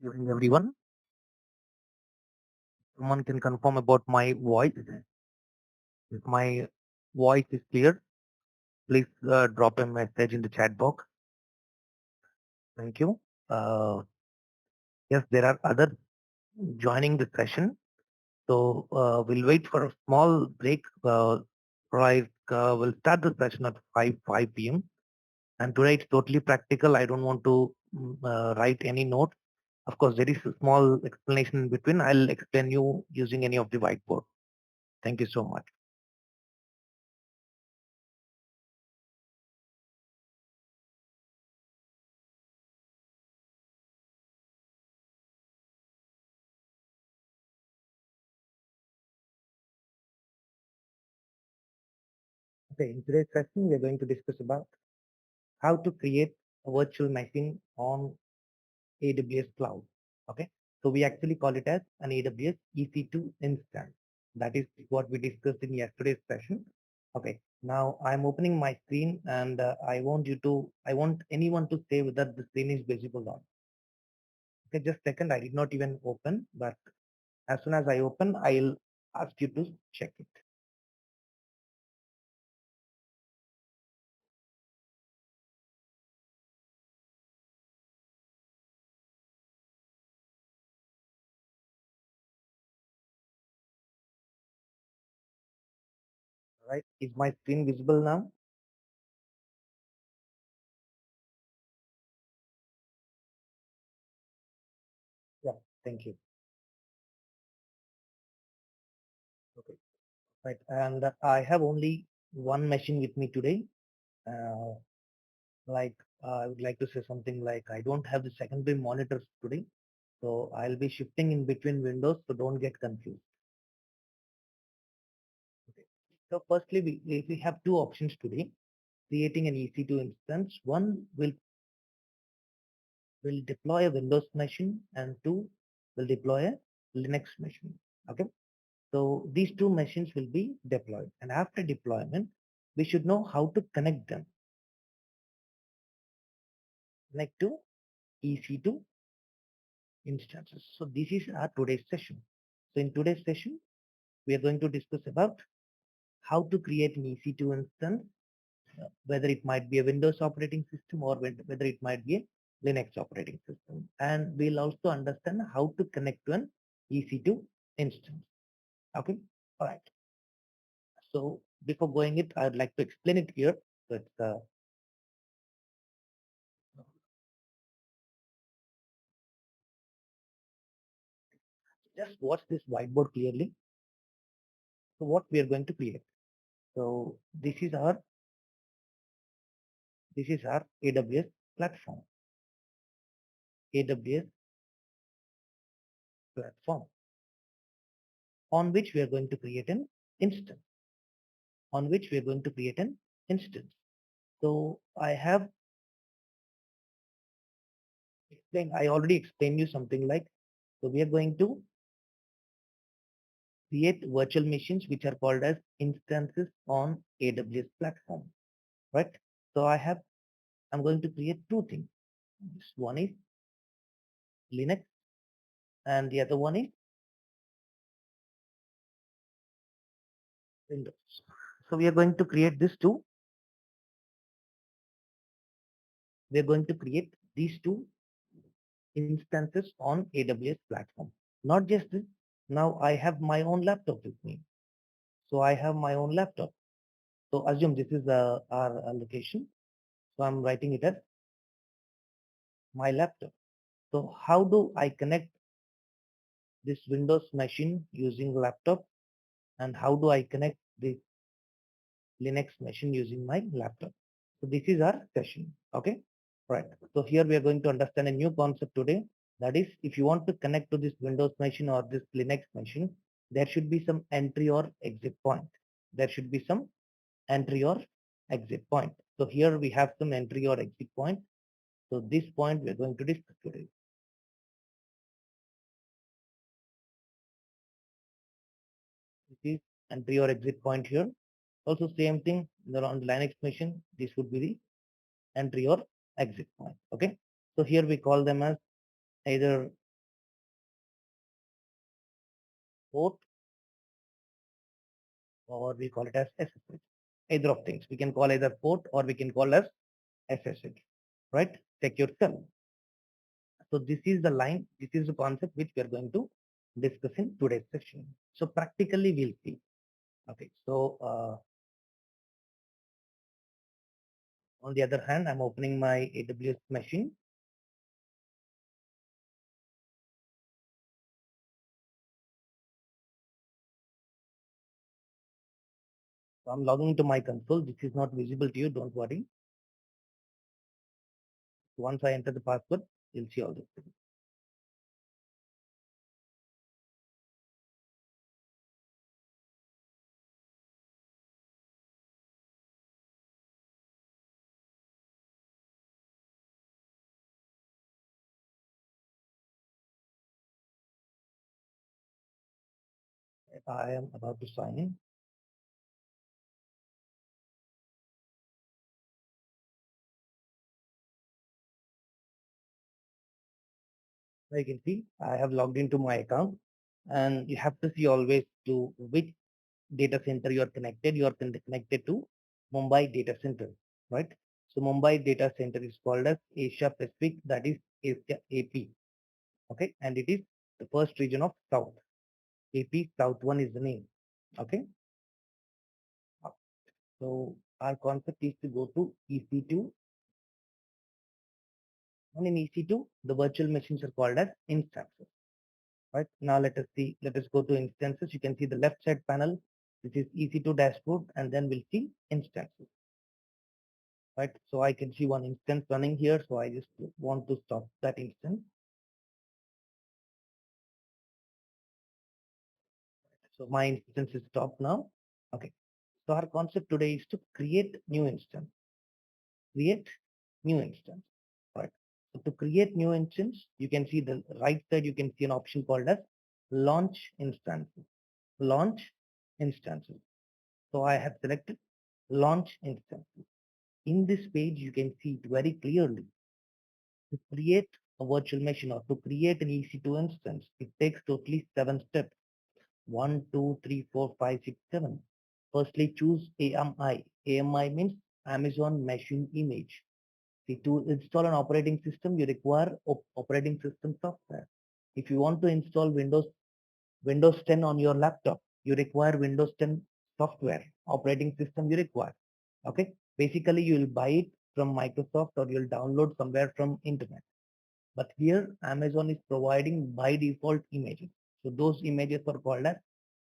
Evening, everyone. Someone can confirm about my voice. If my voice is clear, please drop a message in the chat box. Thank you. Uh, yes, there are others joining the session. So we'll wait for a small break. We'll start the session at 5 p.m. And today it's totally practical. I don't want to write any notes. Of course, there is a small explanation in between. I'll explain you using any of the whiteboard. Thank you so much. Okay, in today's session, we are going to discuss about how to create a virtual machine on AWS Cloud. Okay, so we actually call it as an AWS EC2 instance. That is what we discussed in yesterday's session. Okay, now I'm opening my screen and I want anyone to say whether the screen is visible or not. Okay, just a second, I did not even open, but as soon as I open, I'll ask you to check it. All right, is my screen visible now? Yeah, thank you. Okay. Right. And I have only one machine with me today. Uh, like I would like to say something like I don't have the secondary monitors today. So I'll be shifting in between windows. So don't get confused. Okay. So firstly, we have two options today. Creating an EC2 instance. One will deploy a Windows machine and two will deploy a Linux machine. Okay. So these two machines will be deployed. And after deployment, we should know how to connect them. Connect to EC2 instances. So this is our today's session. So in today's session, we are going to discuss about how to create an EC2 instance, whether it might be a Windows operating system or whether it might be a Linux operating system. And we'll also understand how to connect to an EC2 instance. Okay. All right. So before going it, I'd like to explain it here. So it's just watch this whiteboard clearly. So what we are going to create. So this is our AWS platform. AWS platform on which we are going to create an instance. On which we are going to create an instance. So I already explained you something like, so we are going to create virtual machines which are called as instances on AWS platform, right? So I'm going to create two things. This one is Linux and the other one is Windows. So we are going to create these two. We are going to create these two instances on AWS platform. Not just this, now I have my own laptop with me. So I have my own laptop. So assume this is our location. So I'm writing it as my laptop. So how do I connect this Windows machine using laptop and how do I connect this Linux machine using my laptop? So this is our session. Okay. Right. So here we are going to understand a new concept today. That is, if you want to connect to this Windows machine or this Linux machine, there should be some entry or exit point. There should be some entry or exit point. So here we have some entry or exit point. So this point we are going to discuss today. This is entry or exit point here. Also same thing on the Linux machine. This would be the entry or exit point. Okay. So here we call them as either port, or we call it as SSH. Either of things. We can call either port or we can call as SSH, right? Secure cell. So this is the line, this is the concept which we are going to discuss in today's session. So practically we'll see. Okay, so on the other hand, I'm opening my AWS machine. So I'm logging into my console. This is not visible to you, don't worry. Once I enter the password, you'll see all this. I am about to sign in. Now you can see I have logged into my account, and you have to see always to which data center you are connected. You are connected to Mumbai data center, right? So Mumbai data center is called as Asia Pacific, that is Asia AP. Okay, and it is the first region of South. AP South 1 is the name. Okay, so our concept is to go to EC2, and in EC2 the virtual machines are called as instances. Right, now let us see, let us go to instances. You can see the left side panel. This is EC2 dashboard, and then we'll see instances. Right, so I can see one instance running here, so I just want to stop that instance. So my instance is stopped now. Okay, so our concept today is to create new instance. Create new instance. Right, so to create new instance, you can see the right side, you can see an option called as launch instances. Launch instances. So I have selected launch instances. In this page, you can see it very clearly. To create a virtual machine or to create an EC2 instance, it takes totally 7 steps. 1, 2, 3, 4, 5, 6, 7. Firstly, choose AMI. AMI means Amazon Machine Image. See, to install an operating system, you require operating system software. If you want to install Windows 10 on your laptop, you require Windows 10 software, operating system you require. Okay. Basically, you will buy it from Microsoft or you'll download somewhere from internet. But here, Amazon is providing by default images. So those images are called as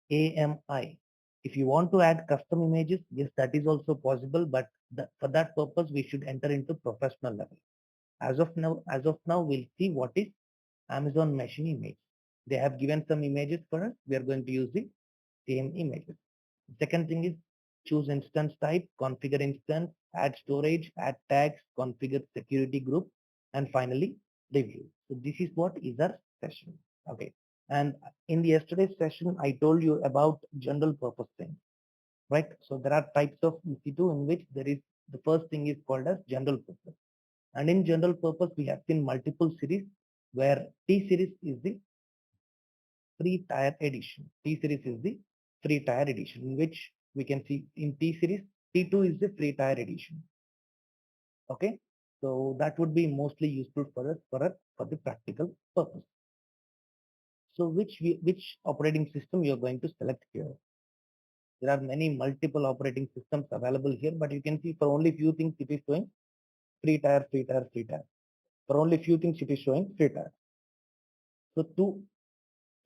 AMI. If you want to add custom images, yes, that is also possible. But for that purpose, we should enter into professional level. As of now, we'll see what is Amazon Machine Image. They have given some images for us. We are going to use the same images. Second thing is choose instance type, configure instance, add storage, add tags, configure security group, and finally review. So this is what is our session. Okay. And in the yesterday's session, I told you about general purpose thing, right? So there are types of EC2 in which there is the first thing is called as general purpose. And in general purpose, we have seen multiple series where T series is the free tier edition. T series is the free tier edition, in which we can see in T series, T2 is the free tier edition. Okay, so that would be mostly useful for us for the practical purpose. So which operating system you are going to select here? There are many multiple operating systems available here, but you can see for only few things it is showing free tier, free tier, free tier. For only few things it is showing free tier. So to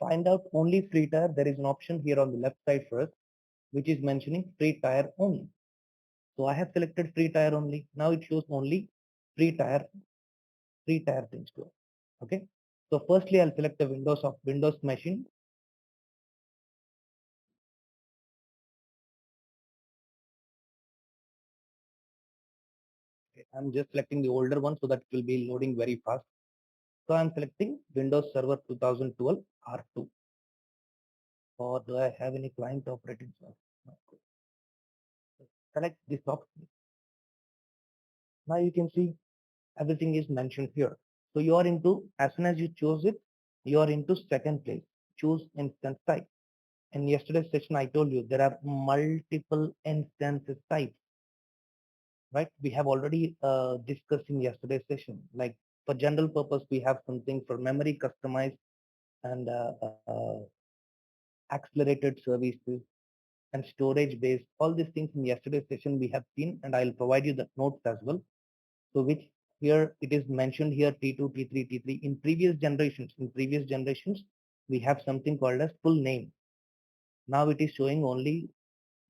find out only free tier, there is an option here on the left side for us, which is mentioning free tier only. So I have selected free tier only. Now it shows only free tier things to us. Okay. So firstly, I'll select the Windows machine. Okay. I'm just selecting the older one so that it will be loading very fast. So I'm selecting Windows Server 2012 R2. Or do I have any client operating software? No. Select this option. Now you can see everything is mentioned here. So you are into, as soon as you choose it, you are into second place. Choose instance type. In yesterday's session, I told you there are multiple instances types, right? We have already discussed in yesterday's session. Like for general purpose, we have something for memory customized and accelerated services and storage based. All these things in yesterday's session we have seen, and I'll provide you the notes as well. So which here it is mentioned here T2, T3, T3. In previous generations, we have something called as full name. Now it is showing only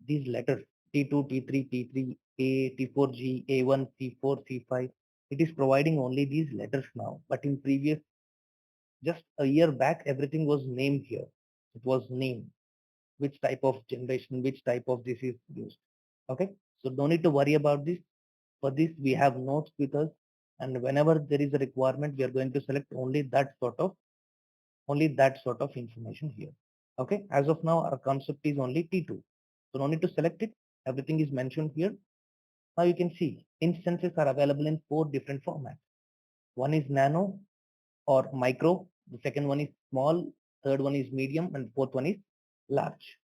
these letters T2, T3, T3, A, T4G, A1, C4, C5. It is providing only these letters now. But in previous, just a year back, everything was named here. It was named which type of generation, which type of this is used. Okay. So don't need to worry about this. For this, we have notes with us. And whenever there is a requirement, we are going to select only that sort of information here. Okay. As of now, our concept is only T2. So no need to select it. Everything is mentioned here. Now you can see instances are available in 4 different formats. One is nano or micro. The second one is small. Third one is medium, and fourth one is large.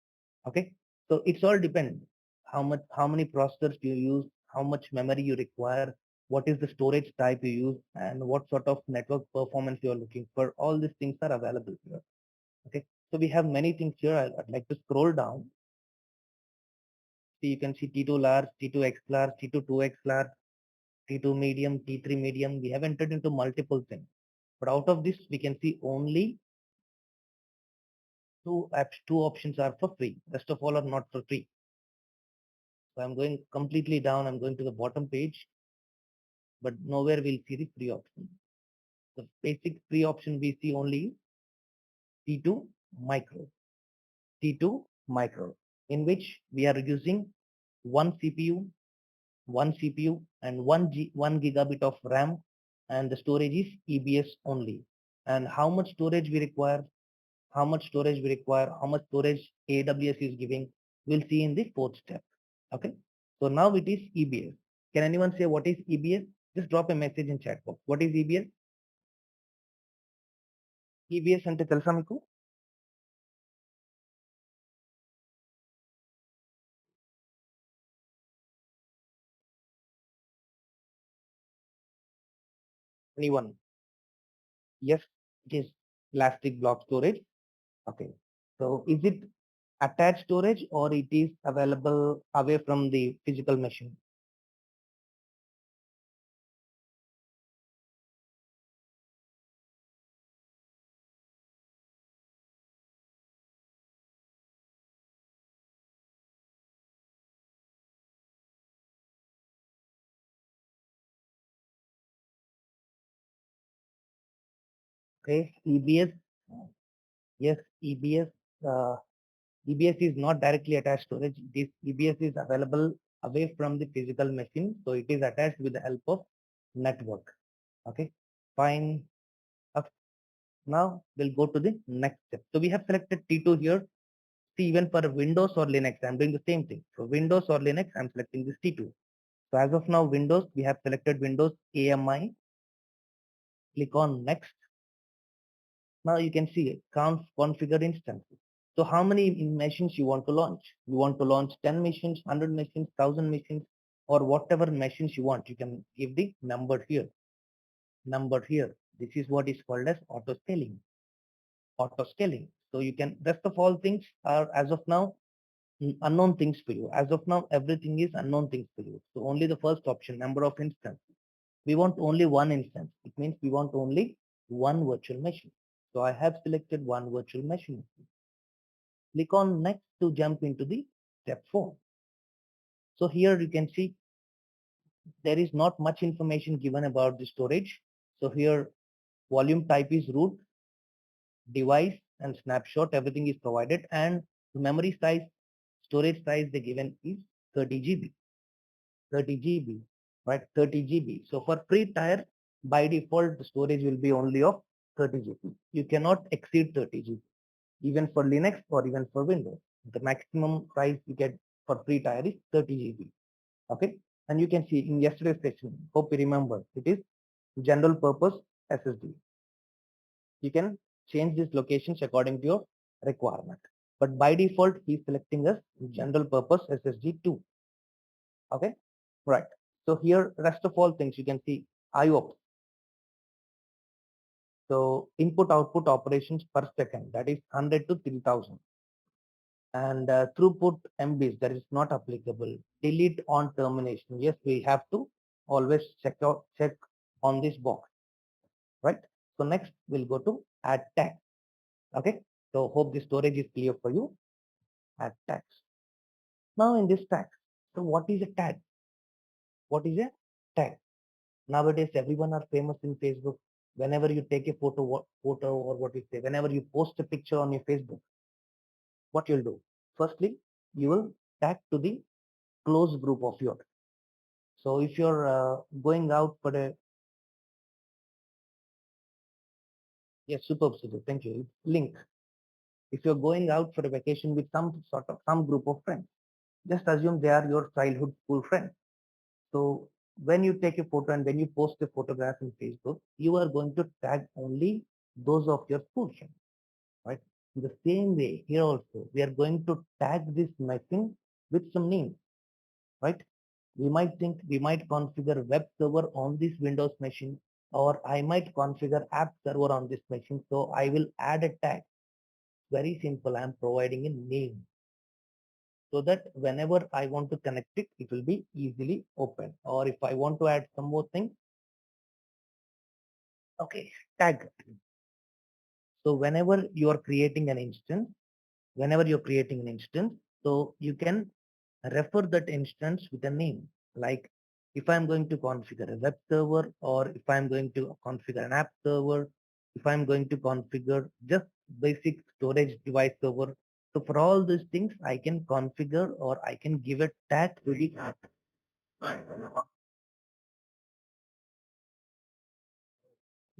Okay. So it's all depend how many processors you use, how much memory you require, what is the storage type you use, and what sort of network performance you are looking for. All these things are available here. Okay. So we have many things here. I'd like to scroll down. So you can see T2 large, T2 X large, T2 2X large, T2 medium, T3 medium. We have entered into multiple things. But out of this, we can see only two options are for free. Rest of all are not for free. So I'm going completely down. I'm going to the bottom page, but nowhere we'll see the free option. The basic free option we see only T2 micro, T2 micro, in which we are using one CPU, and 1 gigabit of RAM, and the storage is EBS only. And how much storage we require, how much storage AWS is giving, we'll see in the fourth step. Okay. So now it is EBS. Can anyone say what is EBS? Just drop a message in chat box. What is EBS? EBS ante telusa meeku? Anyone? Yes, it is elastic block storage. Okay. So is it attached storage or it is available away from the physical machine? Okay. EBS. Yes, EBS. EBS is not directly attached storage. This EBS is available away from the physical machine. So it is attached with the help of network. Okay. Fine. Okay. Now we'll go to the next step. So we have selected T2 here. See, even for Windows or Linux, I'm doing the same thing. For Windows or Linux, I'm selecting this T2. So as of now, Windows, we have selected Windows AMI. Click on next. Now you can see configure instances. So how many machines you want to launch? You want to launch 10 machines, 100 machines, 1000 machines, or whatever machines you want. You can give the number here. Number here. This is what is called as auto scaling. Auto scaling. So you can, rest of all things are as of now unknown things for you. As of now, everything is unknown things for you. So only the first option, number of instances. We want only one instance. It means we want only one virtual machine. So I have selected one virtual machine. Click on next to jump into the step 4. So here you can see there is not much information given about the storage. So here volume type is root, device and snapshot, everything is provided, and the memory size, storage size they given is 30 GB. 30 GB, right? 30 GB. So for free tier, by default, the storage will be only of 30 GB. You cannot exceed 30 GB, even for Linux or even for Windows. The maximum size you get for free tier is 30 GB. Okay. And you can see in yesterday's session, hope you remember, it is general purpose SSD. You can change these locations according to your requirement. But by default, he's selecting as general purpose SSD2. Okay, right. So here, rest of all things you can see IOPS. So input output operations per second, that is 100 to 3000. And throughput MBs, that is not applicable. Delete on termination. Yes, we have to always check on this box, right? So next we'll go to add tag. Okay. So hope the storage is clear for you. Add tags. Now in this tag, so what is a tag? What is a tag? Nowadays, everyone are famous in Facebook. Whenever you take a photo or what you say, whenever you post a picture on your Facebook, what you'll do? Firstly, you will tag to the close group of yours. So if you're going out for a, yes, superb, super, thank you. Link. If you're going out for a vacation with some group of friends, just assume they are your childhood school friends. So when you take a photo and when you post a photograph in Facebook, you are going to tag only those of your school friends, right? In the same way, here also, we are going to tag this machine with some name, right? We might configure web server on this Windows machine, or I might configure app server on this machine. So I will add a tag. Very simple. I'm providing a name so that whenever I want to connect it, it will be easily open. Or if I want to add some more thing, okay, tag. So whenever you're creating an instance, so you can refer that instance with a name. Like if I'm going to configure a web server, or if I'm going to configure an app server, if I'm going to configure just basic storage device server. So for all these things, I can configure or I can give a tag to the app.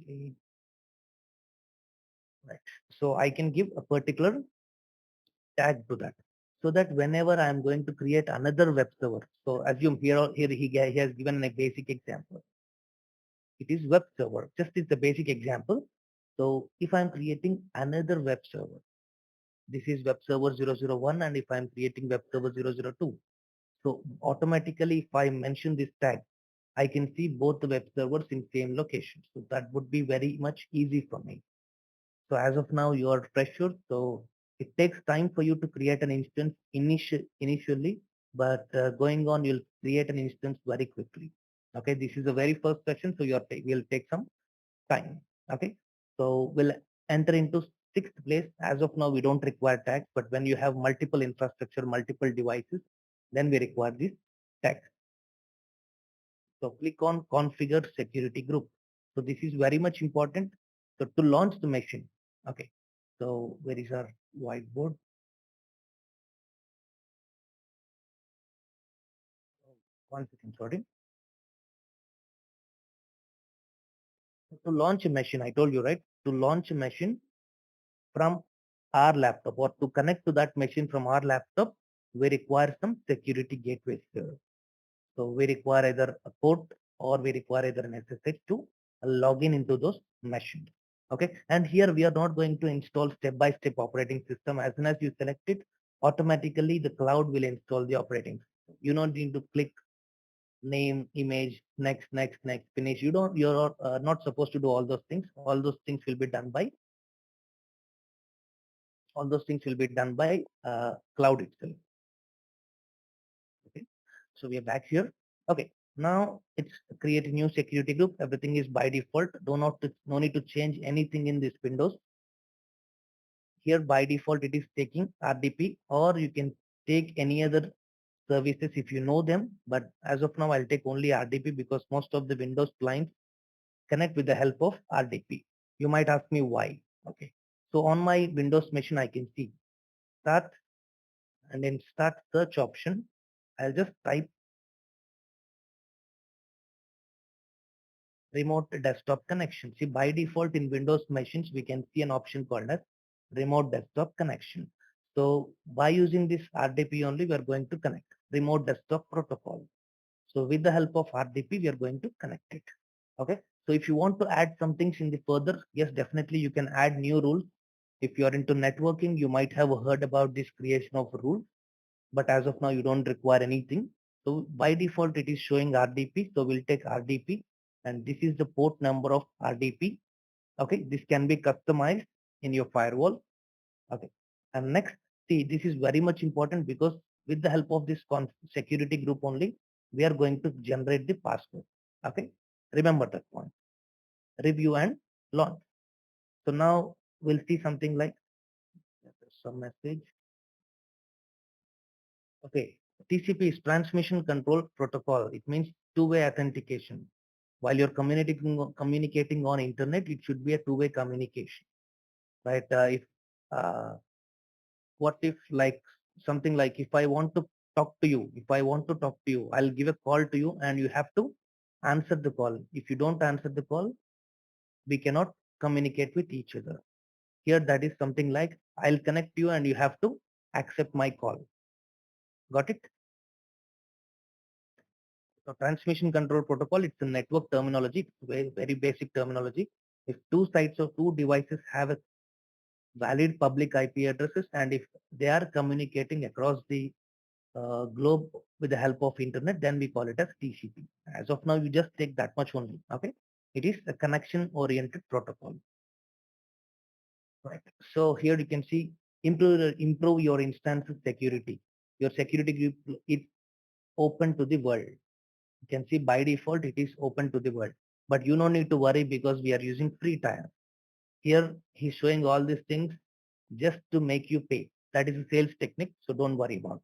Okay, right. So I can give a particular tag to that, so that whenever I'm going to create another web server, so assume here he has given a basic example. It is web server, just is the basic example. So if I'm creating another web server, this is web server 001, and if I'm creating web server 002, so automatically if I mention this tag, I can see both the web servers in same location. So that would be very much easy for me. So as of now, you are fresher, so it takes time for you to create an instance initially, but going on, you'll create an instance very quickly. Okay, this is the very first session, so will take some time. Okay, so we'll enter into sixth place. As of now, we don't require tags, but when you have multiple infrastructure, multiple devices, then we require this tag. So click on configure security group. So this is very much important. So to launch the machine. Okay. So where is our whiteboard? One second, sorry. To launch a machine, I told you, right? To launch a machine from our laptop, or to connect to that machine from our laptop, we require some security gateways here. So we require either a port, or we require either an SSH to log in into those machines. Okay. And here we are not going to install step-by-step operating system. As soon as you select it, automatically the cloud will install the operating system. You don't need to click name, image, next, next, next, finish. You're not supposed to do all those things. All those things will be done by cloud itself. Okay. So we are back here. Okay. Now it's create a new security group. Everything is by default. No need to change anything in this Windows. Here by default it is taking RDP, or you can take any other services if you know them. But as of now, I'll take only RDP because most of the Windows clients connect with the help of RDP. You might ask me why. Okay. So on my Windows machine, I can see start, and then start search option. I'll just type remote desktop connection. See, by default in Windows machines, we can see an option called as remote desktop connection. So by using this RDP only, we are going to connect remote desktop protocol. So with the help of RDP, we are going to connect it. Okay. So if you want to add some things in the further, yes, definitely you can add new rules. If you are into networking, you might have heard about this creation of rules, but as of now, you don't require anything. So by default, it is showing RDP. So we'll take RDP, and this is the port number of RDP. Okay, this can be customized in your firewall. Okay, and next, see, this is very much important because with the help of this security group only, we are going to generate the password. Okay, remember that point. Review and launch. So now we'll see something like some message. Okay, TCP is transmission control protocol. It means two-way authentication. While you're communicating on internet, it should be a two-way communication, right? If what if like something like if I want to talk to you, if I want to talk to you, I'll give a call to you and you have to answer the call. If you don't answer the call, we cannot communicate with each other. Here that is something like I'll connect you and you have to accept my call. Got it? So transmission control protocol, it's a network terminology, it's very basic terminology. If two sides or two devices have a valid public IP addresses and if they are communicating across the globe with the help of internet, then we call it as TCP. As of now, you just take that much only. Okay, it is a connection-oriented protocol. Right. So here you can see improve your instance security. Your security group is open to the world. You can see by default it is open to the world, but you don't need to worry because we are using free tier. Here he's showing all these things just to make you pay. That is a sales technique, so don't worry about it.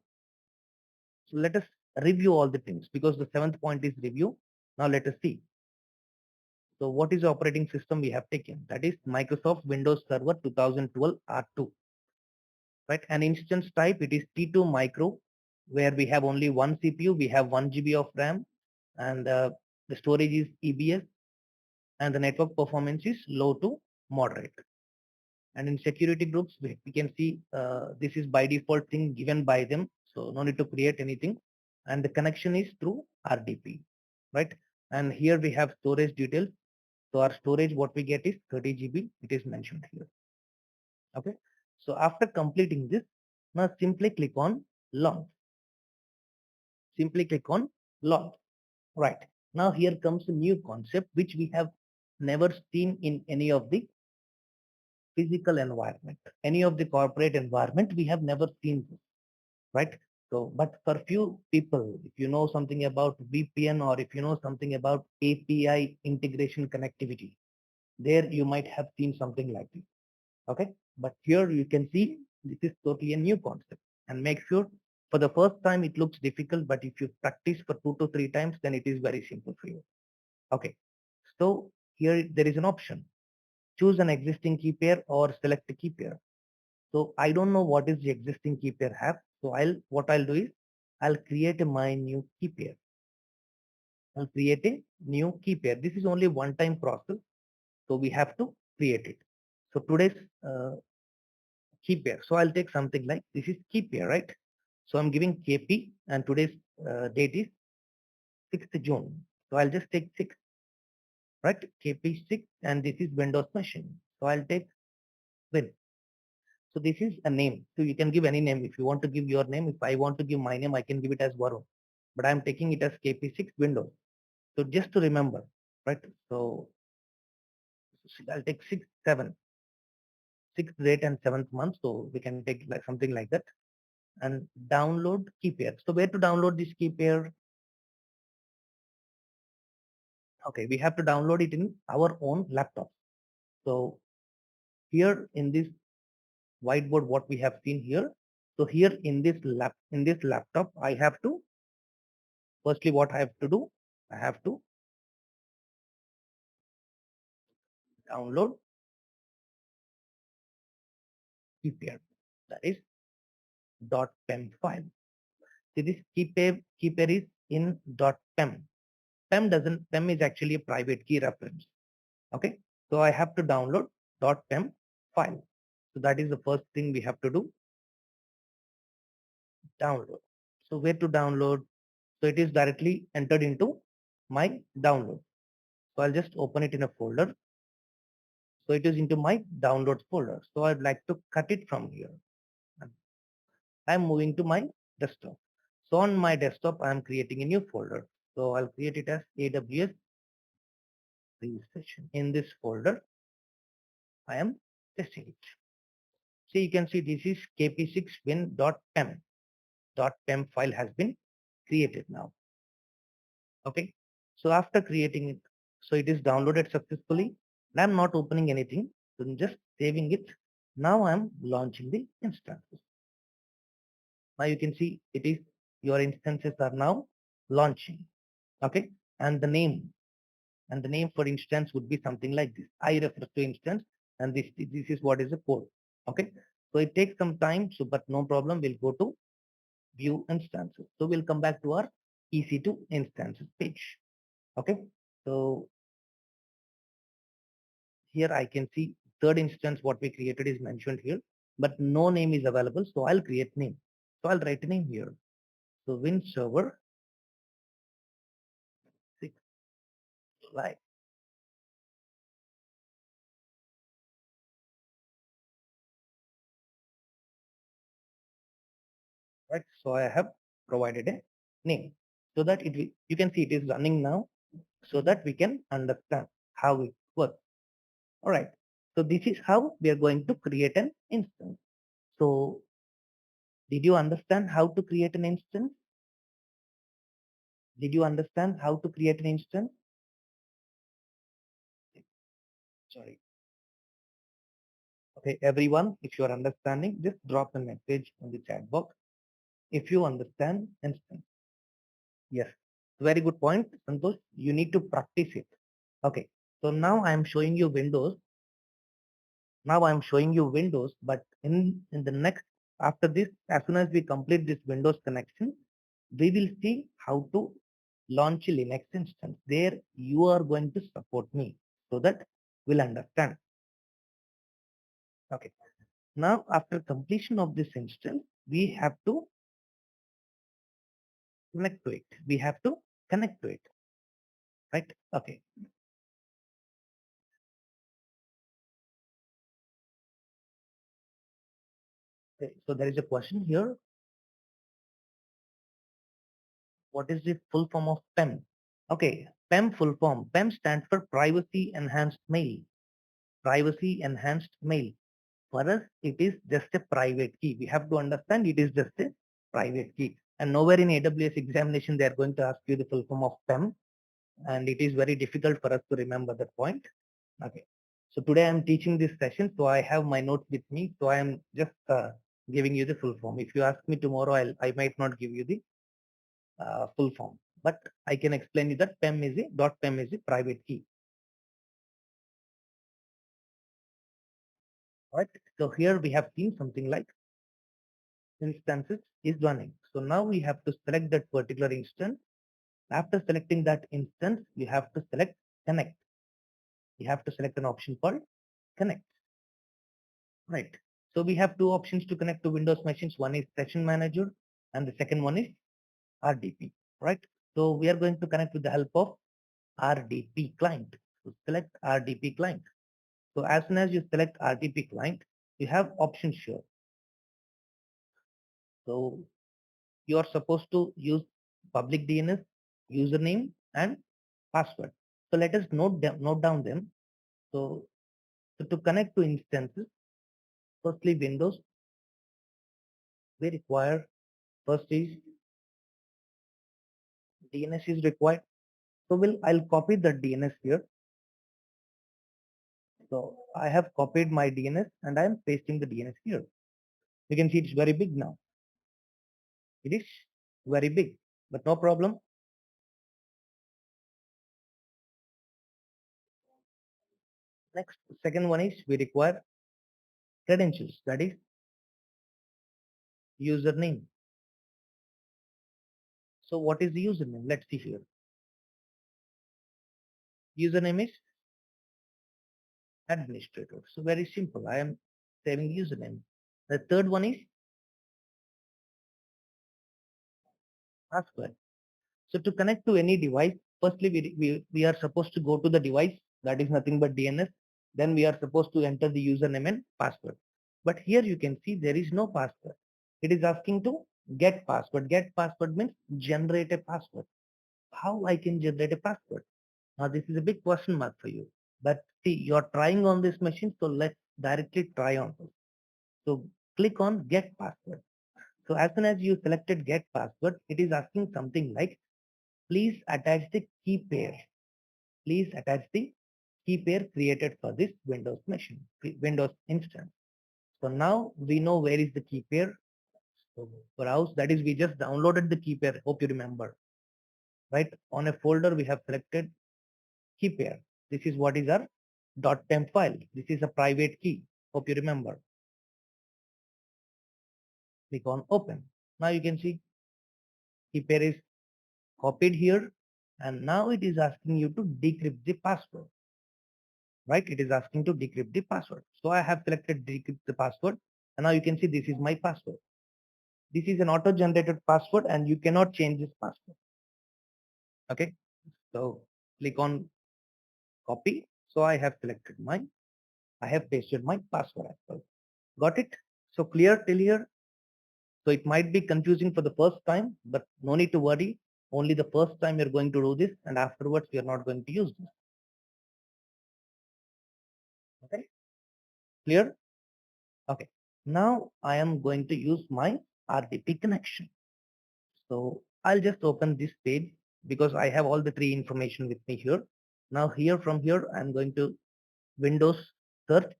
So let us review all the things because the seventh point is review. Now let us see. So what is the operating system we have taken? That is Microsoft Windows Server 2012 R2. Right? An instance type, it is T2 micro, where we have only one CPU, we have 1 GB of RAM, and the storage is EBS, and the network performance is low to moderate. And in security groups, we can see this is by default thing given by them, so no need to create anything. And the connection is through RDP, right? And here we have storage details. So our storage, what we get is 30 GB. It is mentioned here. Okay. So after completing this, now simply click on launch. Simply click on launch. Right. Now here comes a new concept which we have never seen in any of the physical environment, any of the corporate environment. We have never seen this, right? So, but for few people, if you know something about VPN or if you know something about API integration connectivity, there you might have seen something like this. Okay, but here you can see this is totally a new concept, and make sure for the first time it looks difficult, but if you practice for 2 to 3 times, then it is very simple for you. Okay, so here there is an option. Choose an existing key pair or select a key pair. So I don't know what is the existing key pair have. So what I'll do is I'll create my new key pair. I'll create a new key pair. This is only one time process. So we have to create it. So today's key pair. So I'll take something like this is key pair, right? So I'm giving KP and today's date is 6th June. So I'll just take 6, right? KP 6 and this is Windows machine. So I'll take Win. So this is a name. So you can give any name. If you want to give your name, if I want to give my name, I can give it as Varun. But I'm taking it as KP6 Windows. So just to remember, right? So I'll take 6, 7, 6th date and 7th month. So we can take like something like that and download key pair. So where to download this key pair? Okay, we have to download it in our own laptop. So here in this whiteboard, what we have seen here. So here in this laptop, I have to firstly what I have to do. I have to download key pair. That is .pem file. See this key pair is in .pem. PEM is actually a private key reference. Okay, so I have to download .pem file. So that is the first thing we have to do. Download. So where to download? So it is directly entered into my download. So I'll just open it in a folder. So it is into my downloads folder. So I'd like to cut it from here. I'm moving to my desktop. So on my desktop, I'm creating a new folder. So I'll create it as AWS session. In this folder, I am testing it. So you can see this is kp6win.pem. .pem file has been created now. Okay. So after creating it, so it is downloaded successfully. And I'm not opening anything. So I'm just saving it. Now I'm launching the instances. Now you can see it is your instances are now launching. Okay. And the name for instance would be something like this. I refer to instance and this is what is the code. Okay. So it takes some time. So, but no problem. We'll go to view instances. So we'll come back to our EC2 instances page. Okay. So here I can see third instance what we created is mentioned here, but no name is available. So I'll create name. So I'll write a name here. So Win Server 6 Live. Right. So I have provided a name so that you can see it is running now so that we can understand how it works. All right. So this is how we are going to create an instance. So did you understand how to create an instance? Did you understand how to create an instance? Sorry. Okay, everyone, if you are understanding, just drop a message in the chat box. If you understand instance. Yes. Very good point, Santosh. You need to practice it. Okay. So now I am showing you Windows. Now I'm showing you Windows, but in the next, after this, as soon as we complete this Windows connection, we will see how to launch a Linux instance. There you are going to support me so that we'll understand. Okay. Now after completion of this instance, we have to connect to it. We have to connect to it, right? Okay. Okay. So there is a question here. What is the full form of PEM? Okay. PEM full form. PEM stands for Privacy Enhanced Mail. Privacy Enhanced Mail. For us, it is just a private key. We have to understand it is just a private key. And nowhere in AWS examination, they are going to ask you the full form of PEM. And it is very difficult for us to remember that point. Okay. So today I'm teaching this session. So I have my notes with me. So I am just giving you the full form. If you ask me tomorrow, I might not give you the full form, but I can explain you that PEM is a .pem is a private key. Right. So here we have seen something like instances is running. So now we have to select that particular instance. After selecting that instance, you have to select connect. You have to select an option called connect. Right. So we have two options to connect to Windows machines. One is Session Manager and the second one is RDP. Right. So we are going to connect with the help of RDP client. So select RDP client. So as soon as you select RDP client, you have options here. So you are supposed to use public DNS, username, and password. So let us note down them. So to connect to instances, firstly Windows, we require first is DNS is required. So I'll copy the DNS here. So I have copied my DNS and I am pasting the DNS here. You can see it's very big now. It is very big, but no problem. Next, second one is we require credentials, that is username. So what is the username? Let's see here. Username is administrator. So very simple. I am saving username. The third one is password. So to connect to any device, firstly we are supposed to go to the device. That is nothing but DNS. then we are supposed to enter the username and password. But here you can see there is no password. It is asking to get password. Get password means generate a password. How I can generate a password? Now this is a big question mark for you. But see, you're trying on this machine, so let's directly try on this. So click on get password. So as soon as you selected get password, it is asking something like, please attach the key pair. Please attach the key pair created for this Windows machine, Windows instance. So now we know where is the key pair. So browse, that is we just downloaded the key pair. Hope you remember, right? On a folder we have selected key pair. This is what is our .temp file. This is a private key. Hope you remember. Click on open. Now you can see key pair is copied here, and now it is asking you to decrypt the password, right? It is asking to decrypt the password. So I have selected decrypt the password, and now you can see this is my password. This is an auto generated password and you cannot change this password. Okay. So click on copy. So I have selected mine. I have pasted my password as well. Got it? So clear till here. So it might be confusing for the first time, but no need to worry. Only the first time you're going to do this, and afterwards we are not going to use this. Okay. Clear? Okay. Now I am going to use my RDP connection. So I'll just open this page because I have all the three information with me here. Now here from here, I'm going to Windows search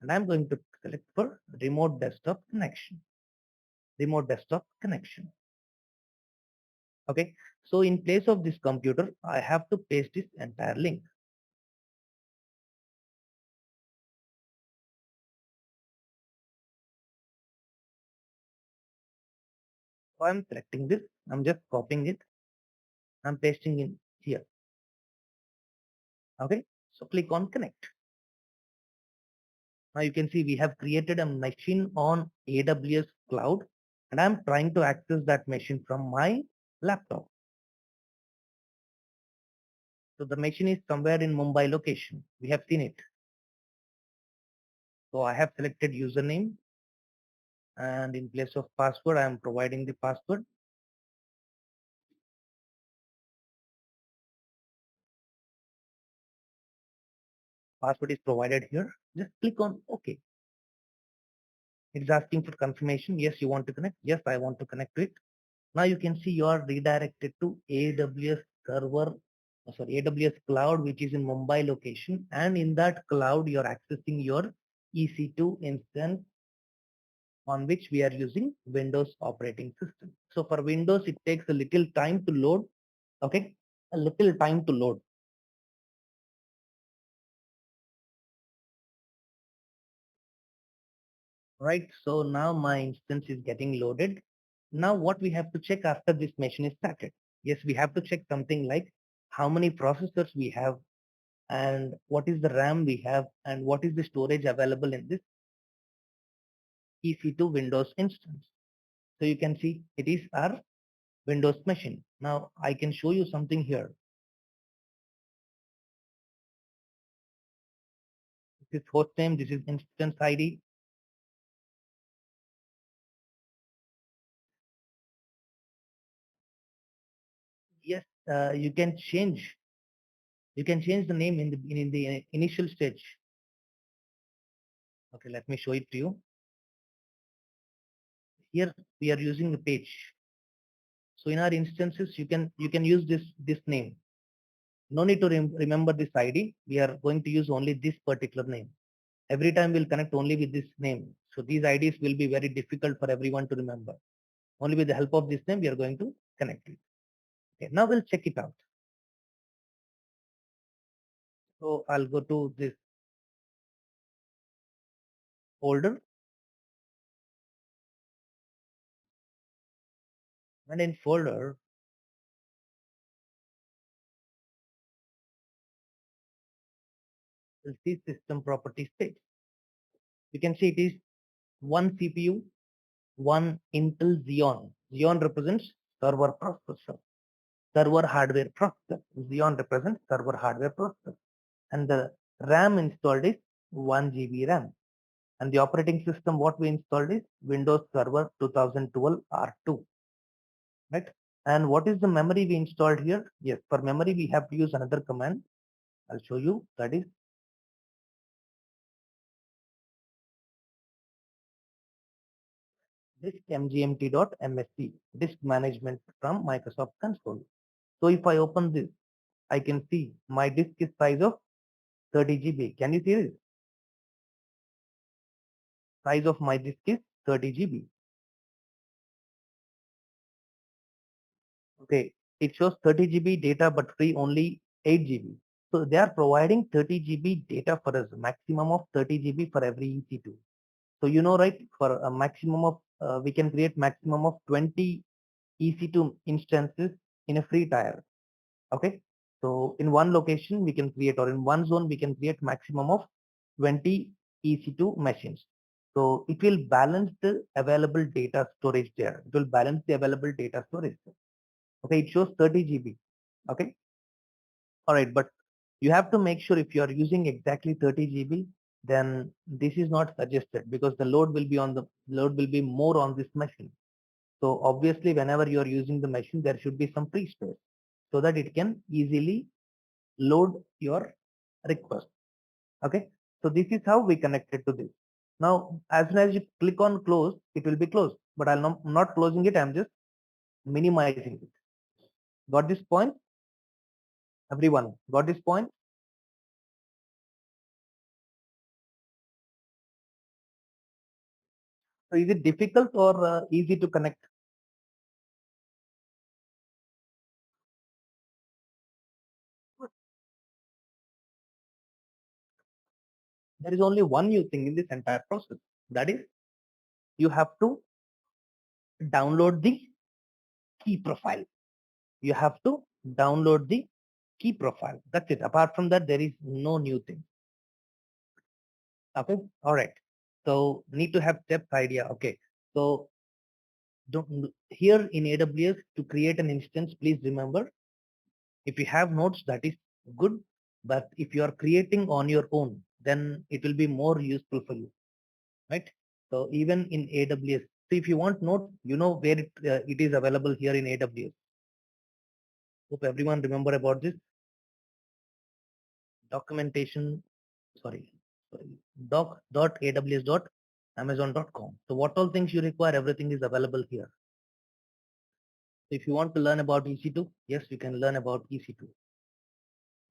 and I'm going to select for remote desktop connection. Remote desktop connection. Okay. So in place of this computer, I have to paste this entire link. So I'm selecting this. I'm just copying it. I'm pasting in here. Okay. So click on connect. Now you can see we have created a machine on AWS cloud and I'm trying to access that machine from my laptop. So the machine is somewhere in Mumbai location. We have seen it. So I have selected username and in place of password, I am providing the password. Password is provided here. Just click on OK. It's asking for confirmation. Yes, you want to connect. Yes, I want to connect to it. Now you can see you are redirected to AWS server, AWS cloud, which is in Mumbai location. And in that cloud, you're accessing your EC2 instance on which we are using Windows operating system. So for Windows, it takes a little time to load. Okay, a little time to load. Right. So now my instance is getting loaded. Now what we have to check after this machine is started? Yes, we have to check something like how many processors we have and what is the RAM we have and what is the storage available in this EC2 Windows instance. So you can see it is our Windows machine. Now I can show you something here. This is host name, this is instance ID. Yes, you can change the name in the initial stage. Okay, let me show it to you. Here we are using the page. So in our instances, you can use this name. No need to remember this ID. We are going to use only this particular name. Every time we'll connect only with this name. So these IDs will be very difficult for everyone to remember. Only with the help of this name, we are going to connect it. Okay, now we'll check it out. So I'll go to this folder and in folder, we'll see system properties page. You can see it is one CPU, one Intel Xeon. Xeon represents server processor. Server hardware processor. Xeon represents server hardware processor. And the RAM installed is 1 GB RAM. And the operating system what we installed is Windows Server 2012 R2, right? And what is the memory we installed here? Yes, for memory we have to use another command. I'll show you. That is disk mgmt.msc, disk management from Microsoft Console. So if I open this, I can see my disk is size of 30 GB. Can you see this? Size of my disk is 30 GB. Okay, it shows 30 GB data but free only 8 GB. So they are providing 30 GB data for us, maximum of 30 GB for every EC2. So you know, right, for a maximum of, we can create maximum of 20 EC2 instances in a free tier. Okay, so in one location we can create, or in one zone we can create maximum of 20 EC2 machines. So it will balance the available data storage there. It will balance the available data storage. Okay, it shows 30 GB. Okay, all right, but you have to make sure if you are using exactly 30 GB, then this is not suggested because the load will be more on this machine. So obviously, whenever you are using the machine, there should be some free space so that it can easily load your request. Okay, so this is how we connected to this. Now, as soon as you click on close, it will be closed. But I'm not closing it. I'm just minimizing it. Got this point? Everyone got this point? So is it difficult or easy to connect? There is only one new thing in this entire process. That is, you have to download the key profile. You have to download the key profile. That's it. Apart from that, there is no new thing. Okay. All right. So need to have steps idea. Okay. So here in AWS to create an instance, please remember if you have notes, that is good. But if you are creating on your own, then it will be more useful for you, right? So even in AWS, so if you want notes, you know where it is available here in AWS. Hope everyone remember about this documentation. Sorry, sorry, doc.aws.amazon.com. So what all things you require, everything is available here. If you want to learn about EC2, yes, you can learn about EC2.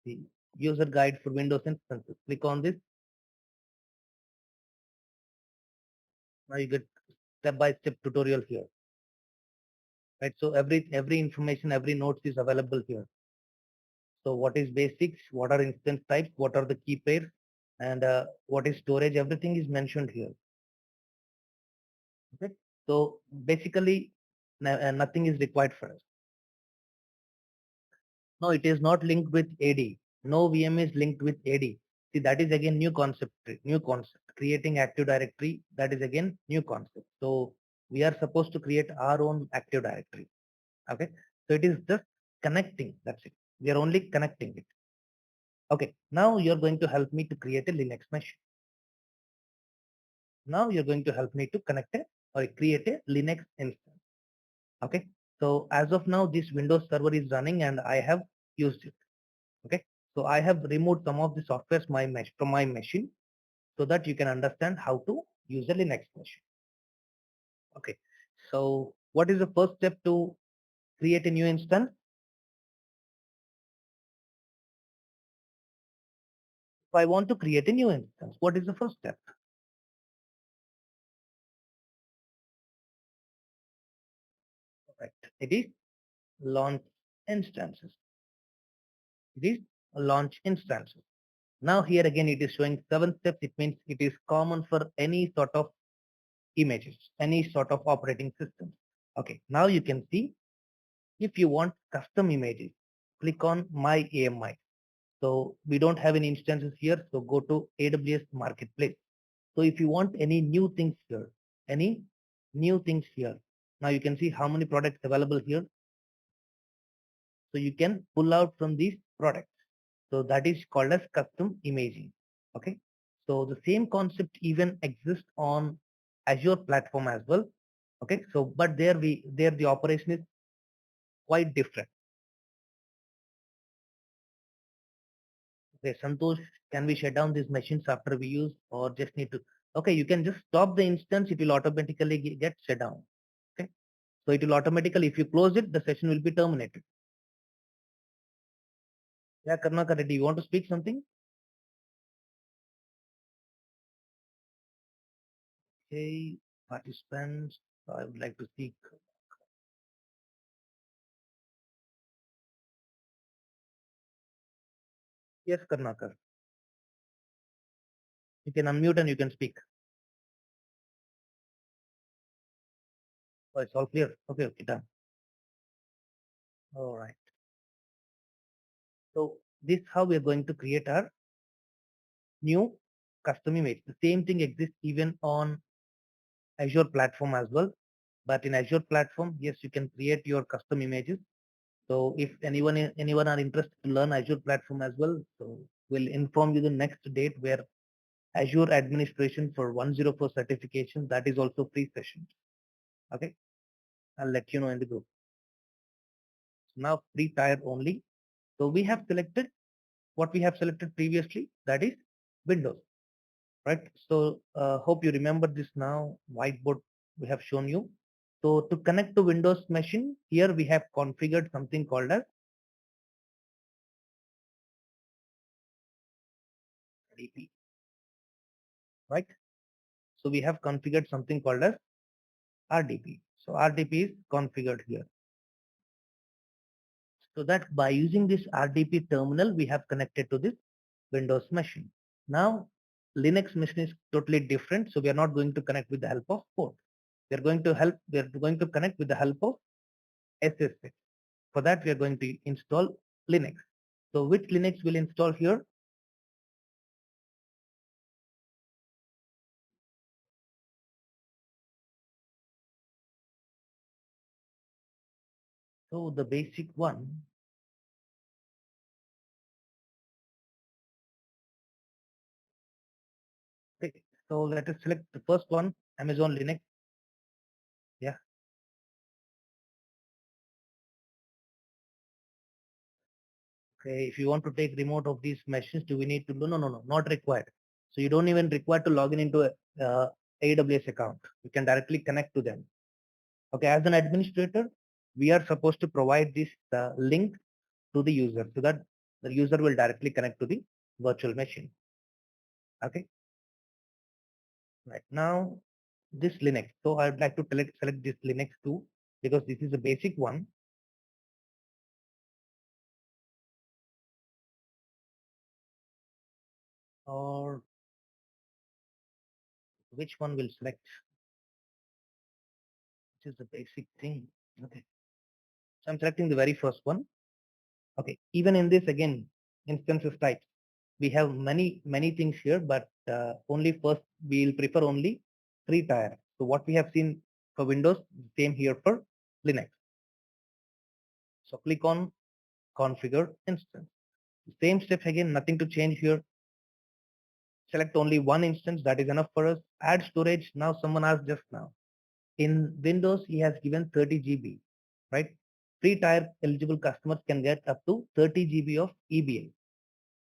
The user guide for Windows instances. Click on this. Now you get step-by-step tutorial here, right? So every information, every notes is available here. So what is basics? What are instance types? What are the key pairs? And what is storage? Everything is mentioned here. Okay. So basically, nothing is required for us. No, it is not linked with AD. No VM is linked with AD. See, that is again new concept. New concept. Creating Active Directory. That is again new concept. So we are supposed to create our own Active Directory. Okay. So it is just connecting. That's it. We are only connecting it. Okay. Now you're going to help me to create a Linux machine. Now you're going to help me to connect it or create a Linux instance. Okay. So as of now, this Windows server is running and I have used it. Okay. So I have removed some of the softwares from my machine so that you can understand how to use a Linux machine. Okay. So what is the first step to create a new instance? If I want to create a new instance, what is the first step? Right. It is launch instances. It is launch instances. Now here again it is showing 7 steps. It means it is common for any sort of images, any sort of operating system. Okay, now you can see if you want custom images, click on My AMI. So we don't have any instances here, so go to AWS Marketplace. So if you want any new things here, any new things here, now you can see how many products available here. So you can pull out from these products. So that is called as custom imaging. Okay. So the same concept even exists on Azure platform as well. Okay. So, but there the operation is quite different. Okay, Santosh, can we shut down these machines after we use or just need to? Okay, you can just stop the instance. It will automatically get shut down. Okay. So it will automatically, if you close it, the session will be terminated. Yeah, Karnaka Reddy, you want to speak something? Okay, participants, I would like to speak. Yes, Karnaka. You can unmute and you can speak. Oh, it's all clear. Okay, okay, done. All right. So this is how we are going to create our new custom image. The same thing exists even on Azure platform as well. But in Azure platform, yes, you can create your custom images. So if anyone are interested to learn Azure platform as well, so we'll inform you the next date where Azure administration for 104 certification, that is also free session. Okay, I'll let you know in the group. So now free tier only. So we have selected what we have selected previously, that is Windows, right? So hope you remember this now. Whiteboard we have shown you. So to connect to Windows machine, here we have configured something called as RDP, right? So we have configured something called as RDP. So RDP is configured here. So that by using this RDP terminal, we have connected to this Windows machine. Now, Linux machine is totally different. So we are not going to connect with the help of port. We are going to connect with the help of SSH. For that, we are going to install Linux. So which Linux will install here? So the basic one. Okay. So let us select the first one, Amazon Linux. Yeah. Okay. If you want to take remote of these machines, do we need to? No, not required. So you don't even require to log in into a AWS account. You can directly connect to them. Okay. As an administrator, we are supposed to provide this link to the user so that the user will directly connect to the virtual machine. Okay. Right now, this Linux. So I would like to select this Linux too because this is a basic one. Or which one will select? Which is the basic thing. Okay. So I'm selecting the very first one. Okay. Even in this again, instances types, we have many things here, but only first we'll prefer only free tier. So what we have seen for Windows, same here for Linux. So click on configure instance. Same steps again, nothing to change here. Select only one instance, that is enough for us. Add storage. Now someone asked just now. In Windows, he has given 30 GB, right? Free tier eligible customers can get up to 30 GB of EBL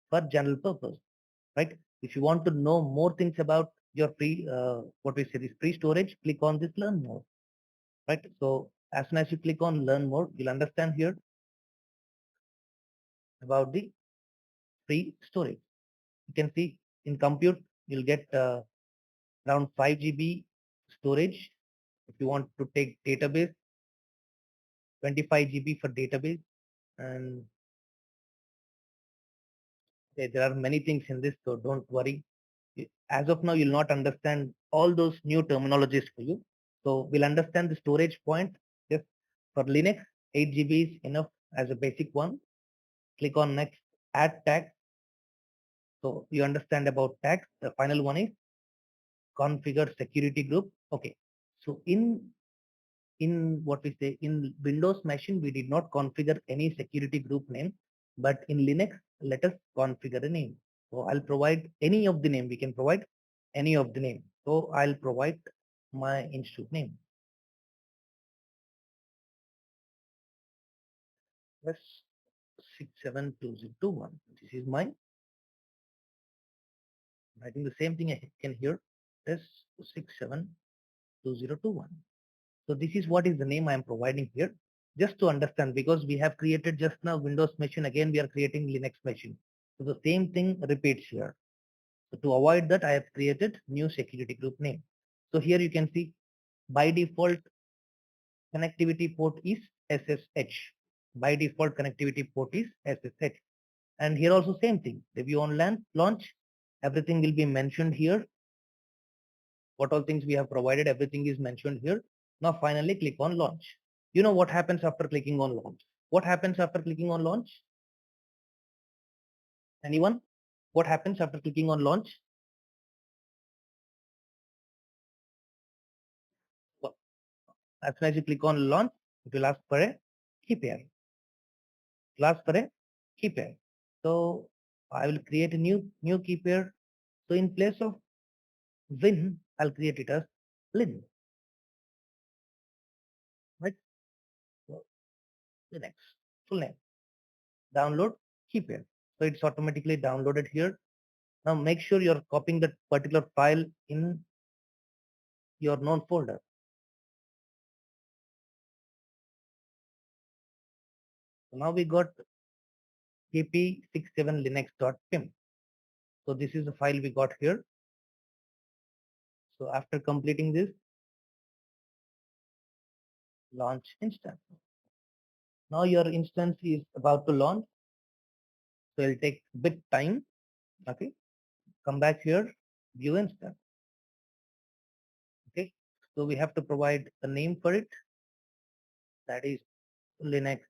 for general purpose, right? If you want to know more things about your free, what we say is free storage, click on this learn more, right? So as soon as you click on learn more, you'll understand here about the free storage. You can see in compute, you'll get around 5 GB storage. If you want to take database, 25 GB for database. And there are many things in this, so don't worry. As of now, you'll not understand all those new terminologies for you. So we'll understand the storage point. Just for Linux, 8 GB is enough as a basic one. Click on next, add tag. So you understand about tags. The final one is configure security group. Okay. So in what we say in Windows machine, we did not configure any security group name, but in Linux, let us configure a name. So I'll provide any of the name. We can provide any of the name. So I'll provide my institute name. Plus 672021. This is my writing the same thing I can here. Plus 672021. So this is what is the name I am providing here. Just to understand, because we have created just now Windows machine, again we are creating Linux machine. So the same thing repeats here. So to avoid that, I have created new security group name. So here you can see by default connectivity port is SSH. By default connectivity port is SSH. And here also same thing. Review on launch, everything will be mentioned here. What all things we have provided, everything is mentioned here. Now finally click on launch. You know what happens after clicking on launch? What happens after clicking on launch? Anyone? What happens after clicking on launch? Well, as soon as you click on launch, it will ask for a key pair. It will ask for a key pair. So I will create a new key pair. So in place of Win, I'll create it as Lin. Right? So Linux, full name. Download key pair. So it's automatically downloaded here. Now make sure you're copying that particular file in your known folder. So now we got kp67linux.pim. So this is the file we got here. So after completing this, launch instance. Now your instance is about to launch. So it'll take a bit time. Okay. Come back here, view instance. Okay. So we have to provide a name for it. That is Linux.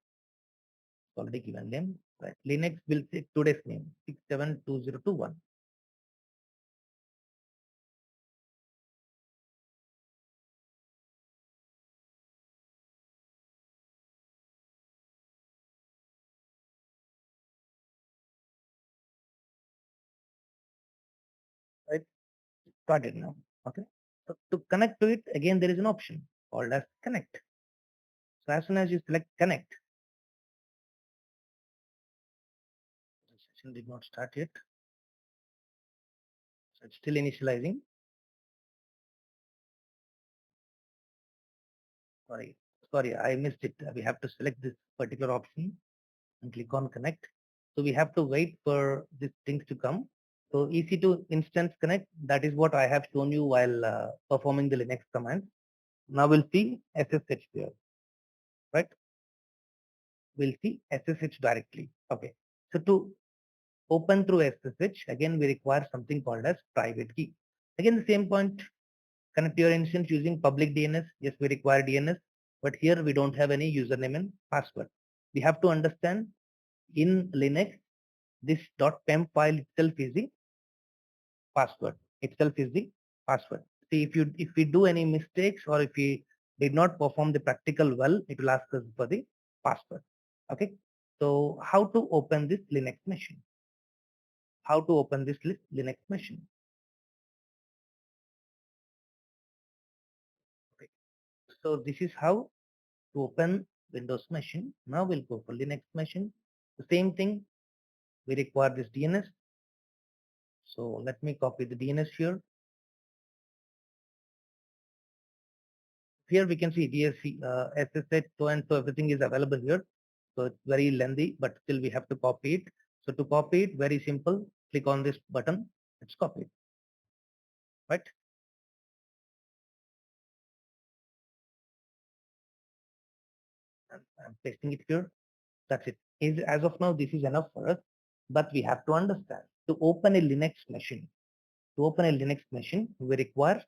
Already given name. Right. Linux will take today's name 672021. Right. Started now. Okay. So to connect to it, again, there is an option called as connect. So as soon as you select connect, the session did not start yet. So it's still initializing. Sorry, I missed it. We have to select this particular option and click on connect. So we have to wait for these things to come. So EC2 instance connect, that is what I have shown you while performing the Linux command. Now we'll see SSH there, right? We'll see SSH directly. Okay. So to open through SSH, again, we require something called as private key. Again, the same point, connect your instance using public DNS. Yes, we require DNS, but here we don't have any username and password. We have to understand in Linux, this .pem file itself is the password. Itself is the password. See, if we do any mistakes or if we did not perform the practical well, it will ask us for the password. Okay. So how to open this Linux machine? How to open this Linux machine? Okay. So this is how to open Windows machine. Now we'll go for Linux machine. The same thing, we require this DNS. So let me copy the DNS here. Here we can see DSC, SSH, so and so everything is available here. So it's very lengthy, but still we have to copy it. So to copy it, very simple. Click on this button. It's copied, right? And I'm pasting it here. That's it. Is as of now, this is enough for us. But we have to understand to open a Linux machine. To open a Linux machine, we require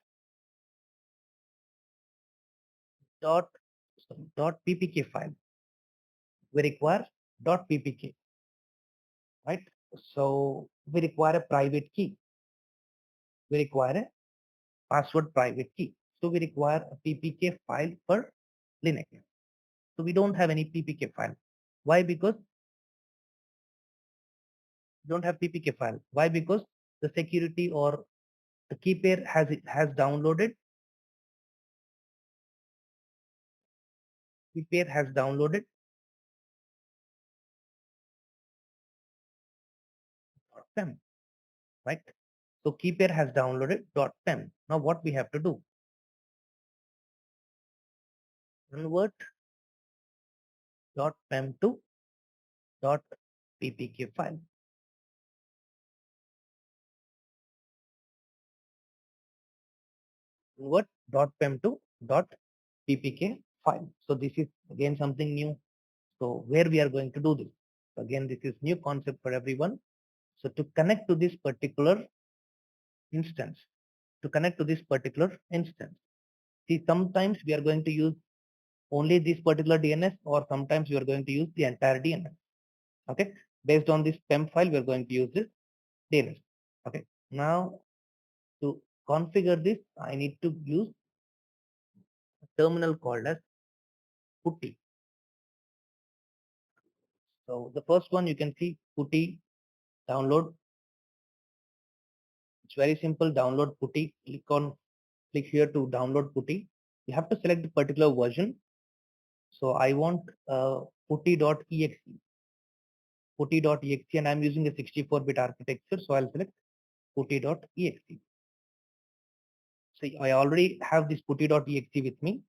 dot .ppk file. We require .ppk, right? So we require a private key. We require a password private key. So we require a ppk file for Linux. So we don't have any ppk file. Why? Because don't have PPK file. Why? Because the security or the key pair has downloaded key pair has downloaded .pem, right? So key pair has downloaded .pem. Now what we have to do? Convert .pem to .ppk file. Convert .pem to .ppk file. So this is again something new. So where we are going to do this? Again, this is new concept for everyone. So to connect to this particular instance, see, sometimes we are going to use only this particular DNS, or sometimes we are going to use the entire DNS. Okay, based on this PEM file, we are going to use this DNS. Okay, now to configure this, I need to use a terminal called as PuTTY. So the first one you can see PuTTY download. It's very simple. Download PuTTY. Click here to download PuTTY. You have to select the particular version. So I want PuTTY.exe. PuTTY.exe, and I'm using a 64-bit architecture. So I'll select PuTTY.exe. So I already have this PuTTY.exe with me.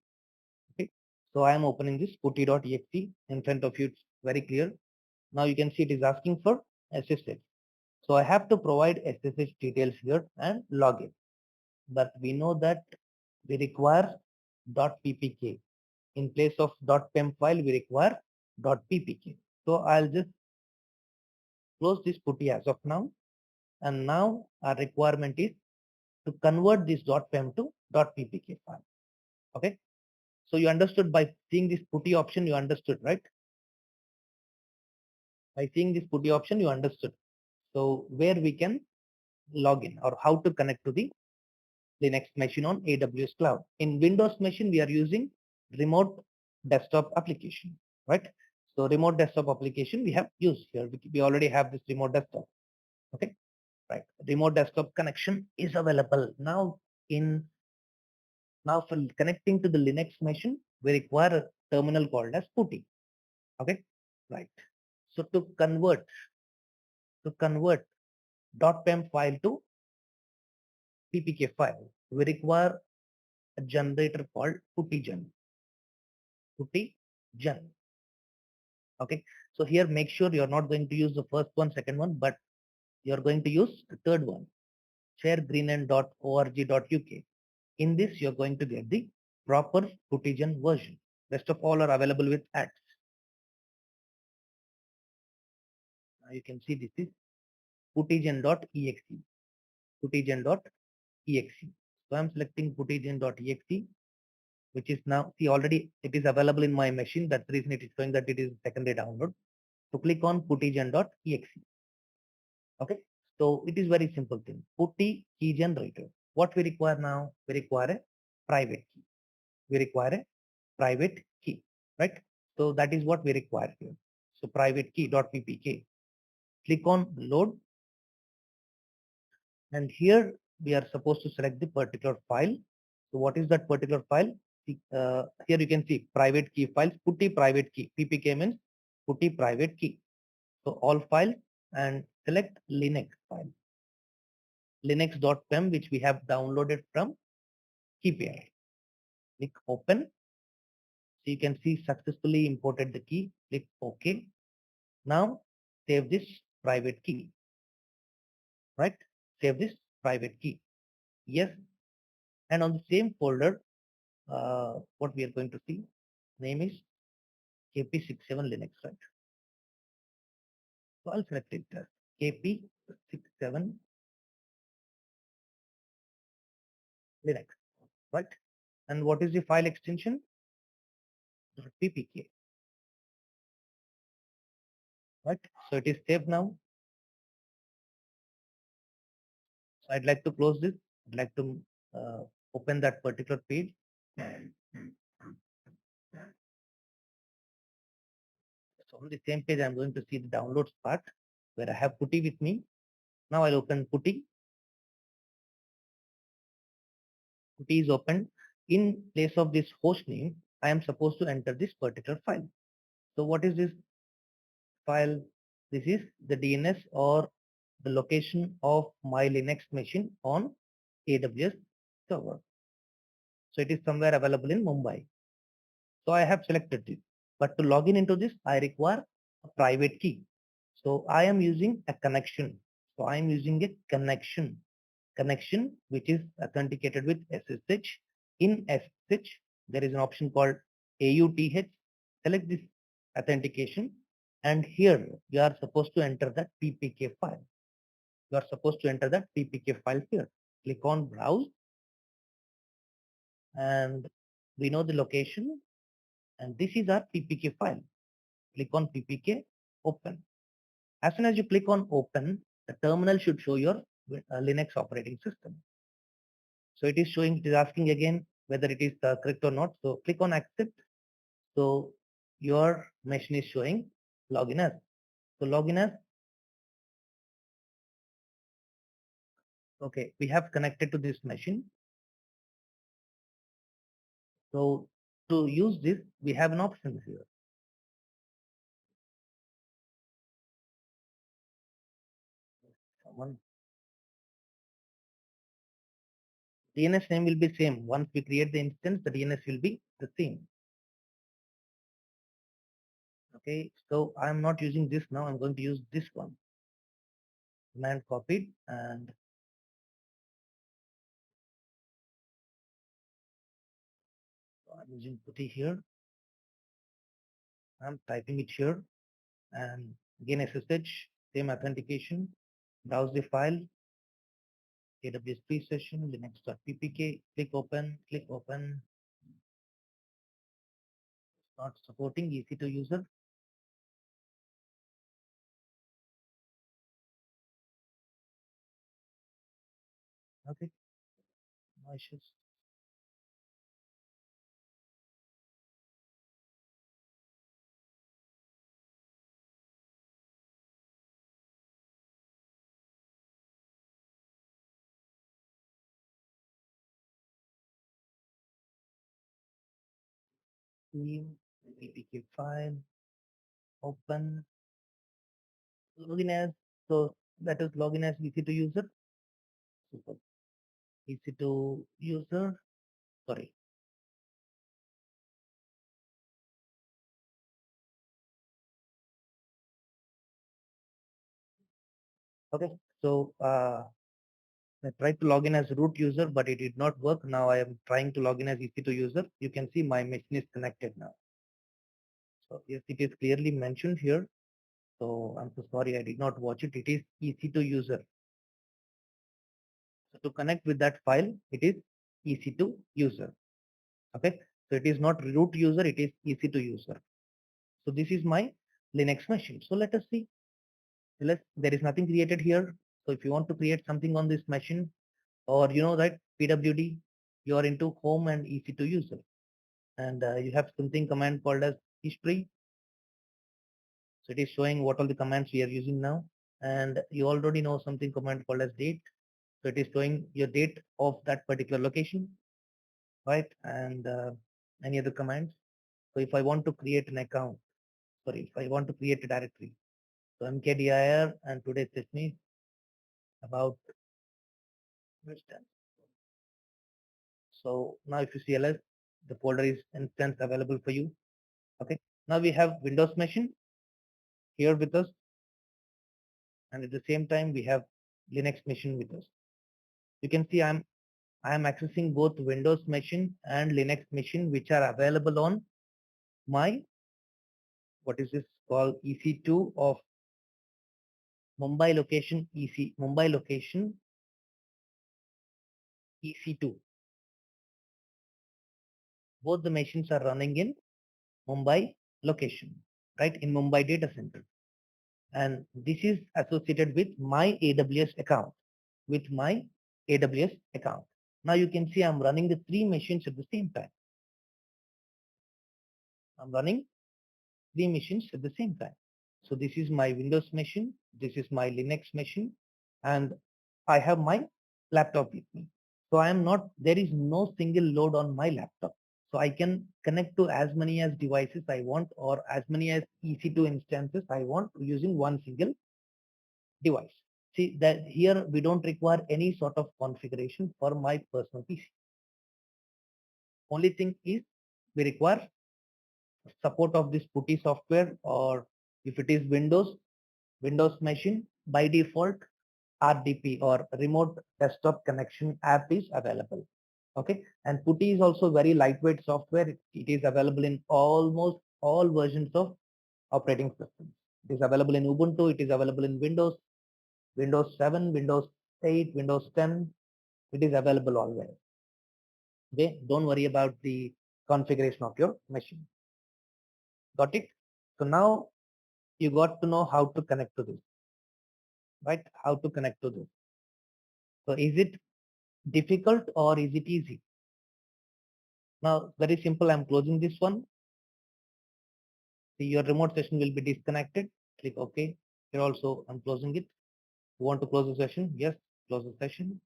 Okay. So I am opening this PuTTY.exe in front of you. It's very clear. Now you can see it is asking for SSH. So I have to provide SSH details here and log in. But we know that we require .ppk. In place of .pem file, we require .ppk. So I'll just close this PuTTY as of now. And now our requirement is to convert this .pem to .ppk file. Okay. So you understood by seeing this PuTTY option, you understood, right? By seeing this PuTTY option, you understood. So where we can log in or how to connect to the Linux machine on AWS cloud. In Windows machine, we are using remote desktop application, right? So remote desktop application we have used here. We already have this remote desktop. Okay, right. Remote desktop connection is available now. Now for connecting to the Linux machine, we require a terminal called as PuTTY. Okay, right. So to convert .pem file to ppk file, we require a generator called PuTTYGen. PuTTYGen. Okay, so here make sure you're not going to use the first one, second one, but you're going to use the third one, sharegreenland.org.uk. In this, you're going to get the proper PuTTYGen version. Rest of all are available with ads. Now you can see this is PuTTYGen.exe. PuTTYGen.exe. So I'm selecting PuTTYGen.exe, which is now, see, already it is available in my machine. That's the reason it is showing that it is secondary download. So click on PuTTYGen.exe. Okay. So it is very simple thing. PuTTY key generator. What we require now? We require a private key. We require a private key, right? So that is what we require here. So private key.ppk. Click on load, and here we are supposed to select the particular file. So what is that particular file? Here you can see private key files. PuTTY private key. PPK means PuTTY private key. So all files and select Linux file. Linux.pem, which we have downloaded from KeyPair. Click open. So you can see successfully imported the key. Click OK. Now save this private key, right? Save this private key. Yes. And on the same folder, what we are going to see, name is KP67 Linux, right? So I'll select it as KP67 Linux, right? And what is the file extension? .ppk, right? So it is saved now. So I'd like to close this. I'd like to open that particular page. So on the same page, I'm going to see the downloads part. where I have PuTTY with me. Now I'll open PuTTY. PuTTY is opened. In place of this host name, I am supposed to enter this particular file. So what is this file? This is the DNS or the location of my Linux machine on AWS server. So it is somewhere available in Mumbai. So I have selected this. But to log in into this, I require a private key. So I am using a connection. So I am using a connection which is authenticated with SSH. In SSH, there is an option called AUTH. Select this authentication, and here you are supposed to enter that PPK file. You are supposed to enter that PPK file here. Click on browse, and we know the location, and this is our PPK file. Click on PPK, open. As soon as you click on open, the terminal should show your Linux operating system. So it is showing, it is asking again whether it is correct or not. So click on accept. So your machine is showing login as. So login as. Okay, we have connected to this machine. So to use this, we have an option here. One DNS name will be same. Once we create the instance, the DNS will be the same. Okay, so I'm not using this now. I'm going to use this one. Command copied, and I'm using PuTTY here. I'm typing it here, and again SSH, same authentication. Browse the file, AWS session, linux.ppk, click open, not supporting EC2 user. Okay, no issues. New ppk file, open, login as, so that is login as EC2 user. Super. EC2 user, sorry. Okay, so I tried to log in as root user, but it did not work. Now I am trying to log in as EC2 user. You can see my machine is connected now. So yes, it is clearly mentioned here. So I'm so sorry, I did not watch it. It is EC2 user. So to connect with that file, it is EC2 user. Okay. So it is not root user, it is EC2 user. So this is my Linux machine. So let us see. There is nothing created here. So if you want to create something on this machine, or you know that PWD, you are into home and EC2 user, and you have something command called as history. So it is showing what all the commands we are using now, and you already know something command called as date. So it is showing your date of that particular location, right? And any other commands. So if I want to create an account, sorry, if I want to create a directory, so mkdir and today's session is about instance. So now if you see ls, the folder is instance available for you. Okay. Now we have Windows machine here with us, and at the same time we have Linux machine with us. You can see I am accessing both Windows machine and Linux machine, which are available on my, what is this called, EC2 of Mumbai location, Mumbai location EC2. Both the machines are running in Mumbai location, right, in Mumbai data center. And this is associated with my AWS account, Now you can see I'm running the three machines at the same time. I'm running three machines at the same time. So this is my Windows machine, this is my Linux machine, and I have my laptop with me. So I am not, there is no single load on my laptop. So I can connect to as many as devices I want or as many as EC2 instances I want using one single device. See that here we don't require any sort of configuration for my personal PC. Only thing is we require support of this PuTTY software, or if it is Windows machine, by default RDP or remote desktop connection app is available. Okay, and PuTTY is also very lightweight software. It is available in almost all versions of operating systems. It is available in Ubuntu. It is available in Windows, Windows 7, Windows 8, Windows 10. It is available always. Okay, don't worry about the configuration of your machine. Got it? So now you got to know how to connect to this, right? How to connect to this. So is it difficult or is it easy? Now, very simple. I'm closing this one. See, your remote session will be disconnected. Click OK. Here also, I'm closing it. You want to close the session? Yes, close the session.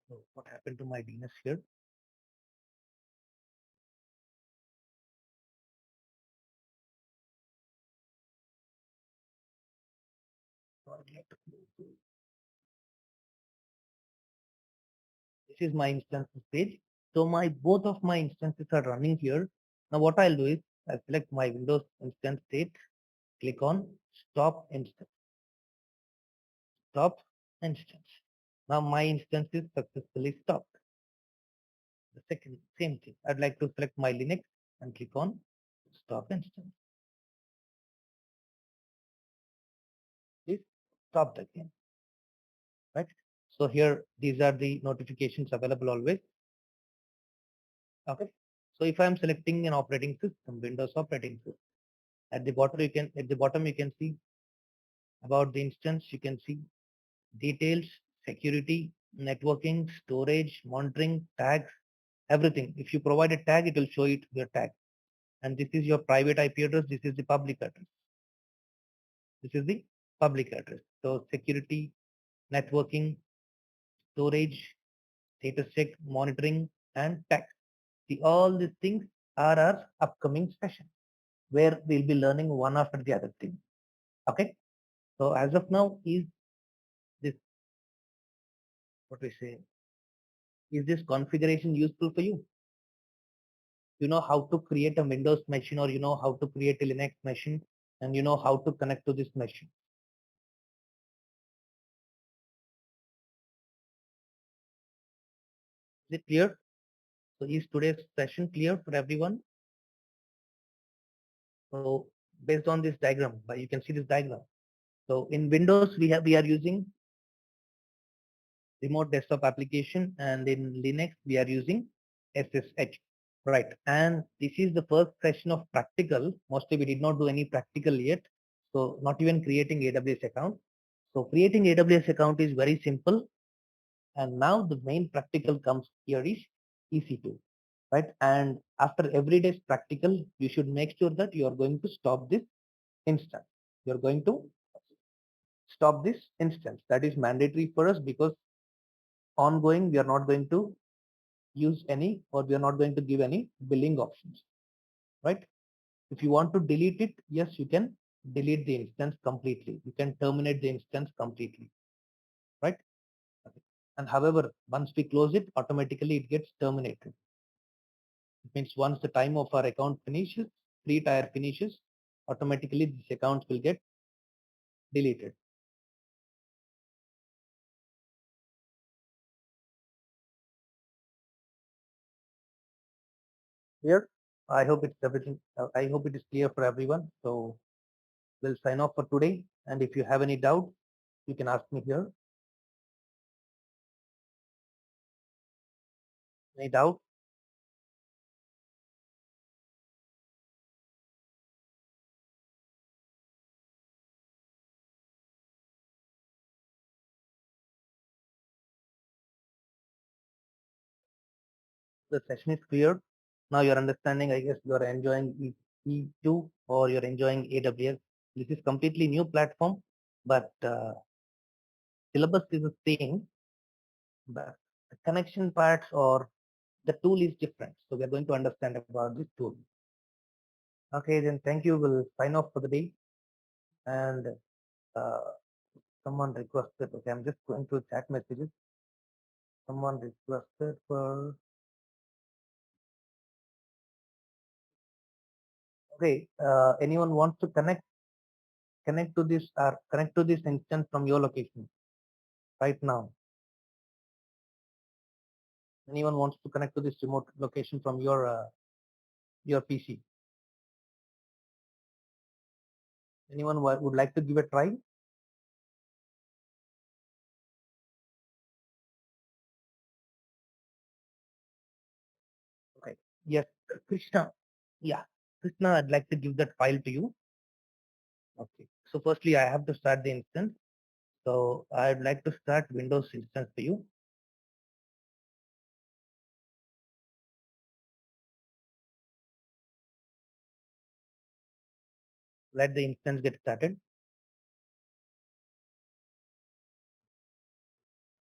So what happened to my DNS here? So I'd like to close it. This is my instances page. So my both of my instances are running here. Now what I'll do is I'll select my Windows instance state, click on stop instance, stop instance. Now my instance is successfully stopped. The second same thing. I'd like to select my Linux and click on stop instance. Please stopped again. Right? So here these are the notifications available always. Okay. So if I'm selecting an operating system, Windows operating system, at the bottom you can see about the instance, you can see details, security, networking, storage, monitoring, tags, everything. If you provide a tag, it will show it your tag. And this is your private IP address, this is the public address. This is the public address. So security, networking, storage, status check, monitoring, and tag. See, all these things are our upcoming session where we'll be learning one after the other thing. Okay. So as of now, is this what we say? Is this configuration useful for you? You know how to create a Windows machine, or you know how to create a Linux machine, and you know how to connect to this machine. Is it clear? So is today's session clear for everyone? So based on this diagram, but you can see this diagram. So in Windows, we are using remote desktop application, and in Linux, we are using SSH. Right. And this is the first session of practical. Mostly we did not do any practical yet. So not even creating AWS account. So creating AWS account is very simple. And now the main practical comes here is EC2. Right. And after every day's practical, you should make sure that you are going to stop this instance. You're going to stop this instance. That is mandatory for us, because ongoing, we are not going to use any, or we are not going to give any billing options, right? If you want to delete it, yes, you can delete the instance completely. You can terminate the instance completely, right? Okay. And however, once we close it, automatically it gets terminated. It means once the time of our account finishes, free tier finishes, automatically this account will get deleted. Here, I hope it's everything. I hope it is clear for everyone. So we'll sign off for today. And if you have any doubt, you can ask me here. Any doubt? The session is clear. Now you're understanding. I guess you are enjoying it. E2 or you're enjoying AWS. This is completely new platform, but syllabus is the same, but the connection parts or the tool is different. So we are going to understand about this tool. Okay, then thank you. We'll sign off for the day. And uh, someone requested, okay, I'm just going to chat messages. Someone requested for, okay, anyone wants to connect to this or connect to this instance from your location right now. Anyone wants to connect to this remote location from your PC? Anyone would like to give a try? Okay. Yes, Krishna. Yeah, Krishna, I'd like to give that file to you. Okay. So firstly, I have to start the instance. So I'd like to start Windows instance for you. Let the instance get started.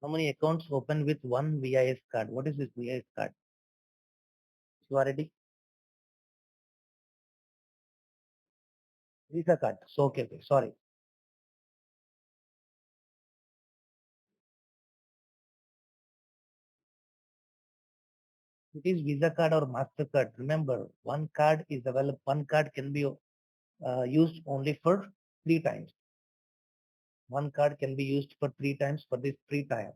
How many accounts open with one VIS card? What is this VIS card? You are ready? Visa card. So okay. Sorry. It is Visa card or Mastercard. Remember, one card is available. One card can be used only for 3 times. One card can be used for 3 times for this free time.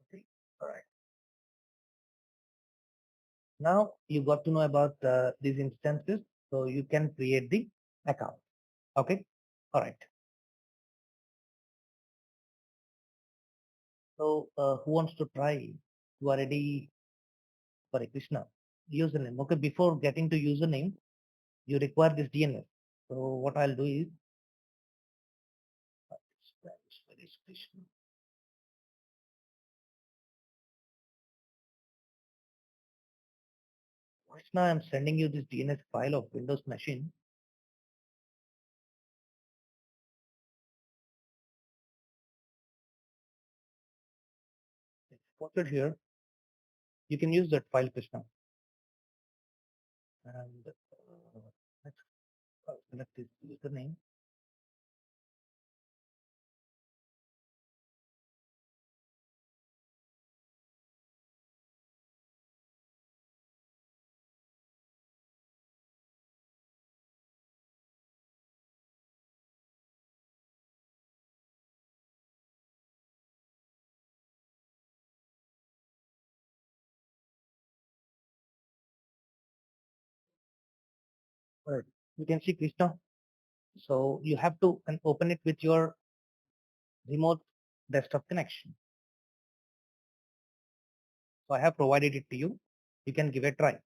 Okay. All right. Now you got to know about these instances, so you can create the account. Okay. All right. So who wants to try? You are ready? Sorry, Krishna. Username. Okay. Before getting to username, you require this DNS. So what I'll do is, where is Krishna? Krishna, I'm sending you this DNS file of Windows machine. It's posted here. You can use that file, Krishna. And let's select this username. All right. You can see Krishna. So you have to open it with your remote desktop connection. So I have provided it to you. You can give it a try.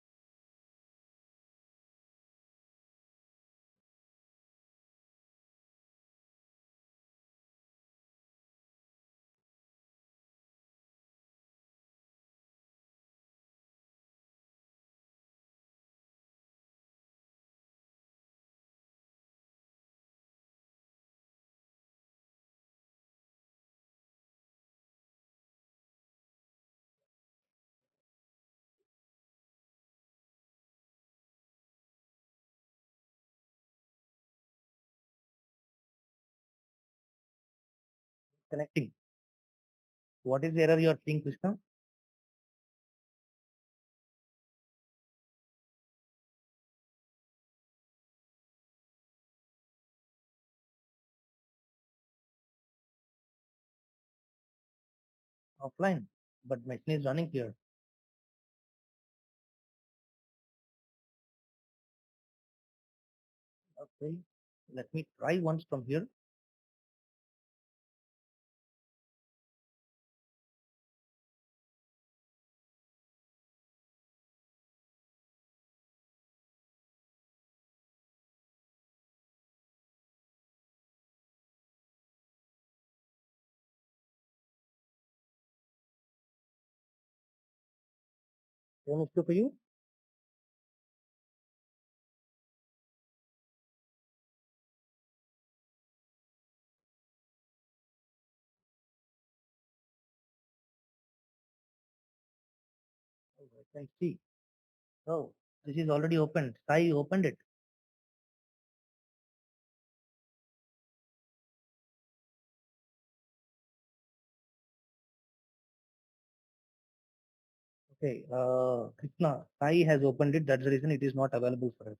Connecting. What is the error you are seeing, Krishna? Offline. But machine is running here. Okay. Let me try once from here. Same issue for you? Oh, I can see. Oh, this is already opened. Sai opened it. Okay, Krishna, Sai has opened it. That's the reason it is not available for us.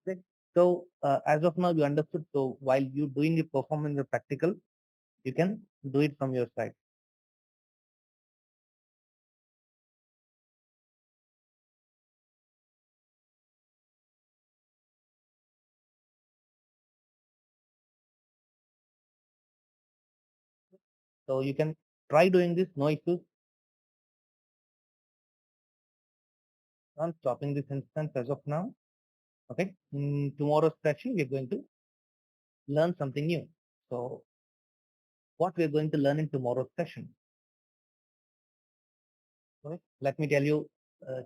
Okay. So, as of now, you understood. So, while you doing the performance the practical, you can do it from your side. So, you can try doing this. No issues. I'm stopping this instance as of now. Okay. In tomorrow's session, we're going to learn something new. So, what we're going to learn in tomorrow's session? Okay. Let me tell you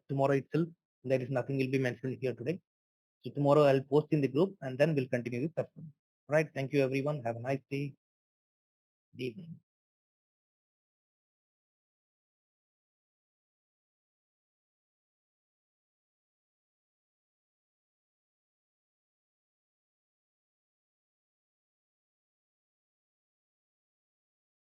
tomorrow itself. There is nothing will be mentioned here today. So tomorrow I'll post in the group and then we'll continue the session. Right. Thank you everyone. Have a nice day. Evening.